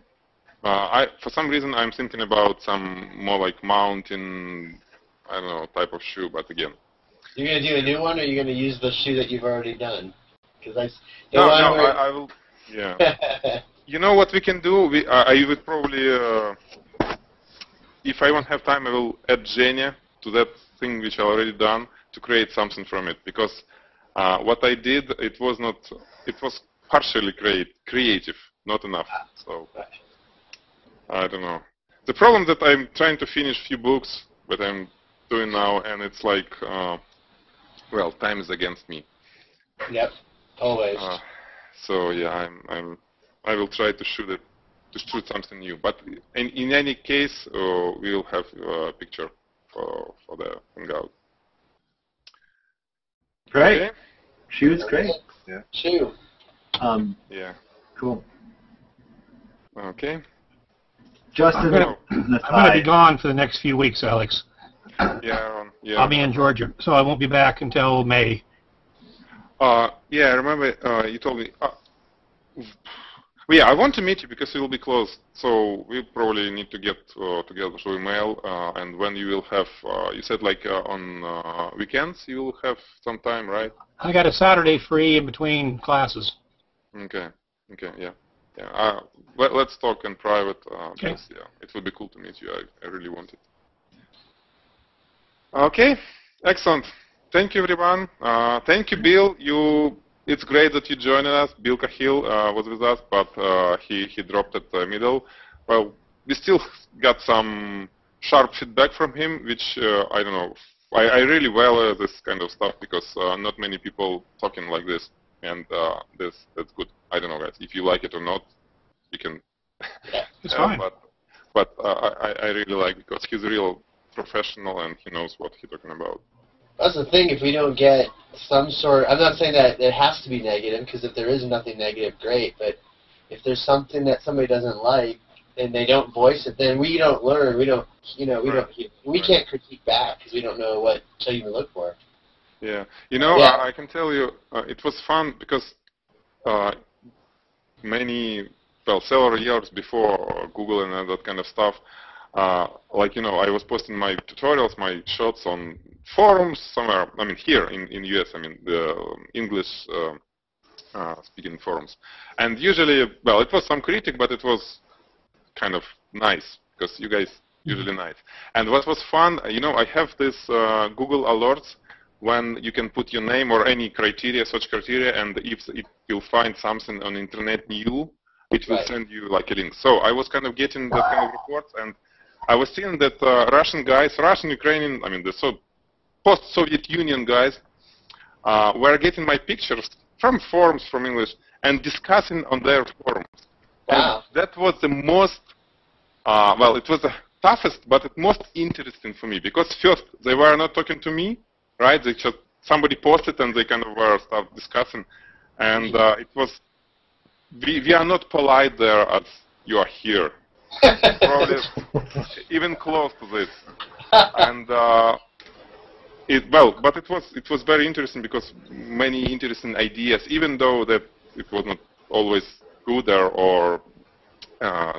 For some reason I'm thinking about some more like mountain, I don't know, type of shoe. But again,
You're gonna do a new one, or you're gonna use the shoe that you've already done? Because
I will. Yeah. You know what we can do? I would probably, if I won't have time, I will add Genia to that thing which I already done to create something from it. Because what I did, it was partially creative, not enough. So I don't know. The problem that I'm trying to finish few books that I'm doing now, and it's like, well, time is against me.
Yep. Always.
So yeah, I will try to shoot something new. But in any case, we'll have a picture for the hangout.
Great.
Okay?
Shoe's great.
Yeah.
Shoe.
Yeah.
Cool.
Okay.
Justin,
I'm going to be gone for the next few weeks, Alex.
Yeah. Yeah.
I'll be in Georgia, so I won't be back until May.
Yeah, I remember you told me. Yeah, I want to meet you because it will be close. So we probably need to get together through email. And when you will have, you said like on weekends you will have some time, right?
I got a Saturday free in between classes.
Okay. Yeah. Let's talk in private.
Okay.
Because, yeah, it would be cool to meet you. I really want it. Okay. Excellent. thank you, everyone. Thank you, Bill. It's great that you joined us. Bill Cahill was with us, but he dropped at the middle. Well, we still got some sharp feedback from him, which I don't know. I really value this kind of stuff because not many people talking like this, and that's good. I don't know, guys. If you like it or not, you can.
It's fine.
But I really like it because he's a real professional and he knows what he's talking about.
That's the thing. If we don't get some sort, I'm not saying that it has to be negative, because if there is nothing negative, great. But if there's something that somebody doesn't like and they don't voice it, then we don't learn. We don't, we can't critique back because we don't know what to even look for.
Yeah, I can tell you, it was fun because several years before Google and that kind of stuff. I was posting my tutorials, my shots on forums somewhere, here in US, the English speaking forums. And usually, it was some critic, but it was kind of nice, because you guys usually nice. And what was fun, I have this Google alerts when you can put your name or any criteria, search criteria, and if you'll find something on internet new, it will send you like a link. So I was kind of getting that kind of reports, and I was seeing that Russian guys, Ukrainian, the post-Soviet Union guys, were getting my pictures from forums from English and discussing on their forums.
Wow.
And that was the most, it was the toughest, but the most interesting for me, because first, they were not talking to me, right? They just, somebody posted and they kind of were start discussing. And it was, we are not polite there as you are here. Probably even close to this, and but it was very interesting because many interesting ideas, even though that it was not always good or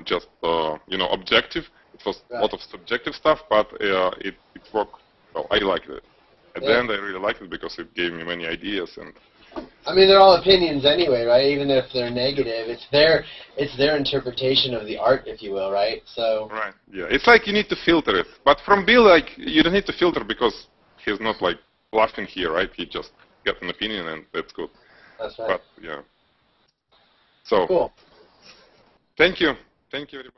just objective. It was a lot of subjective stuff, but it worked. Well, I liked it. At the end, I really liked it because it gave me many ideas and.
They're all opinions anyway, right? Even if they're negative, it's their interpretation of the art, if you will, right? So. Right.
Yeah. It's like you need to filter it, but from Bill, you don't need to filter because he's not laughing here, right? He just got an opinion and that's good.
That's right.
But yeah. So.
Cool.
Thank you, everybody.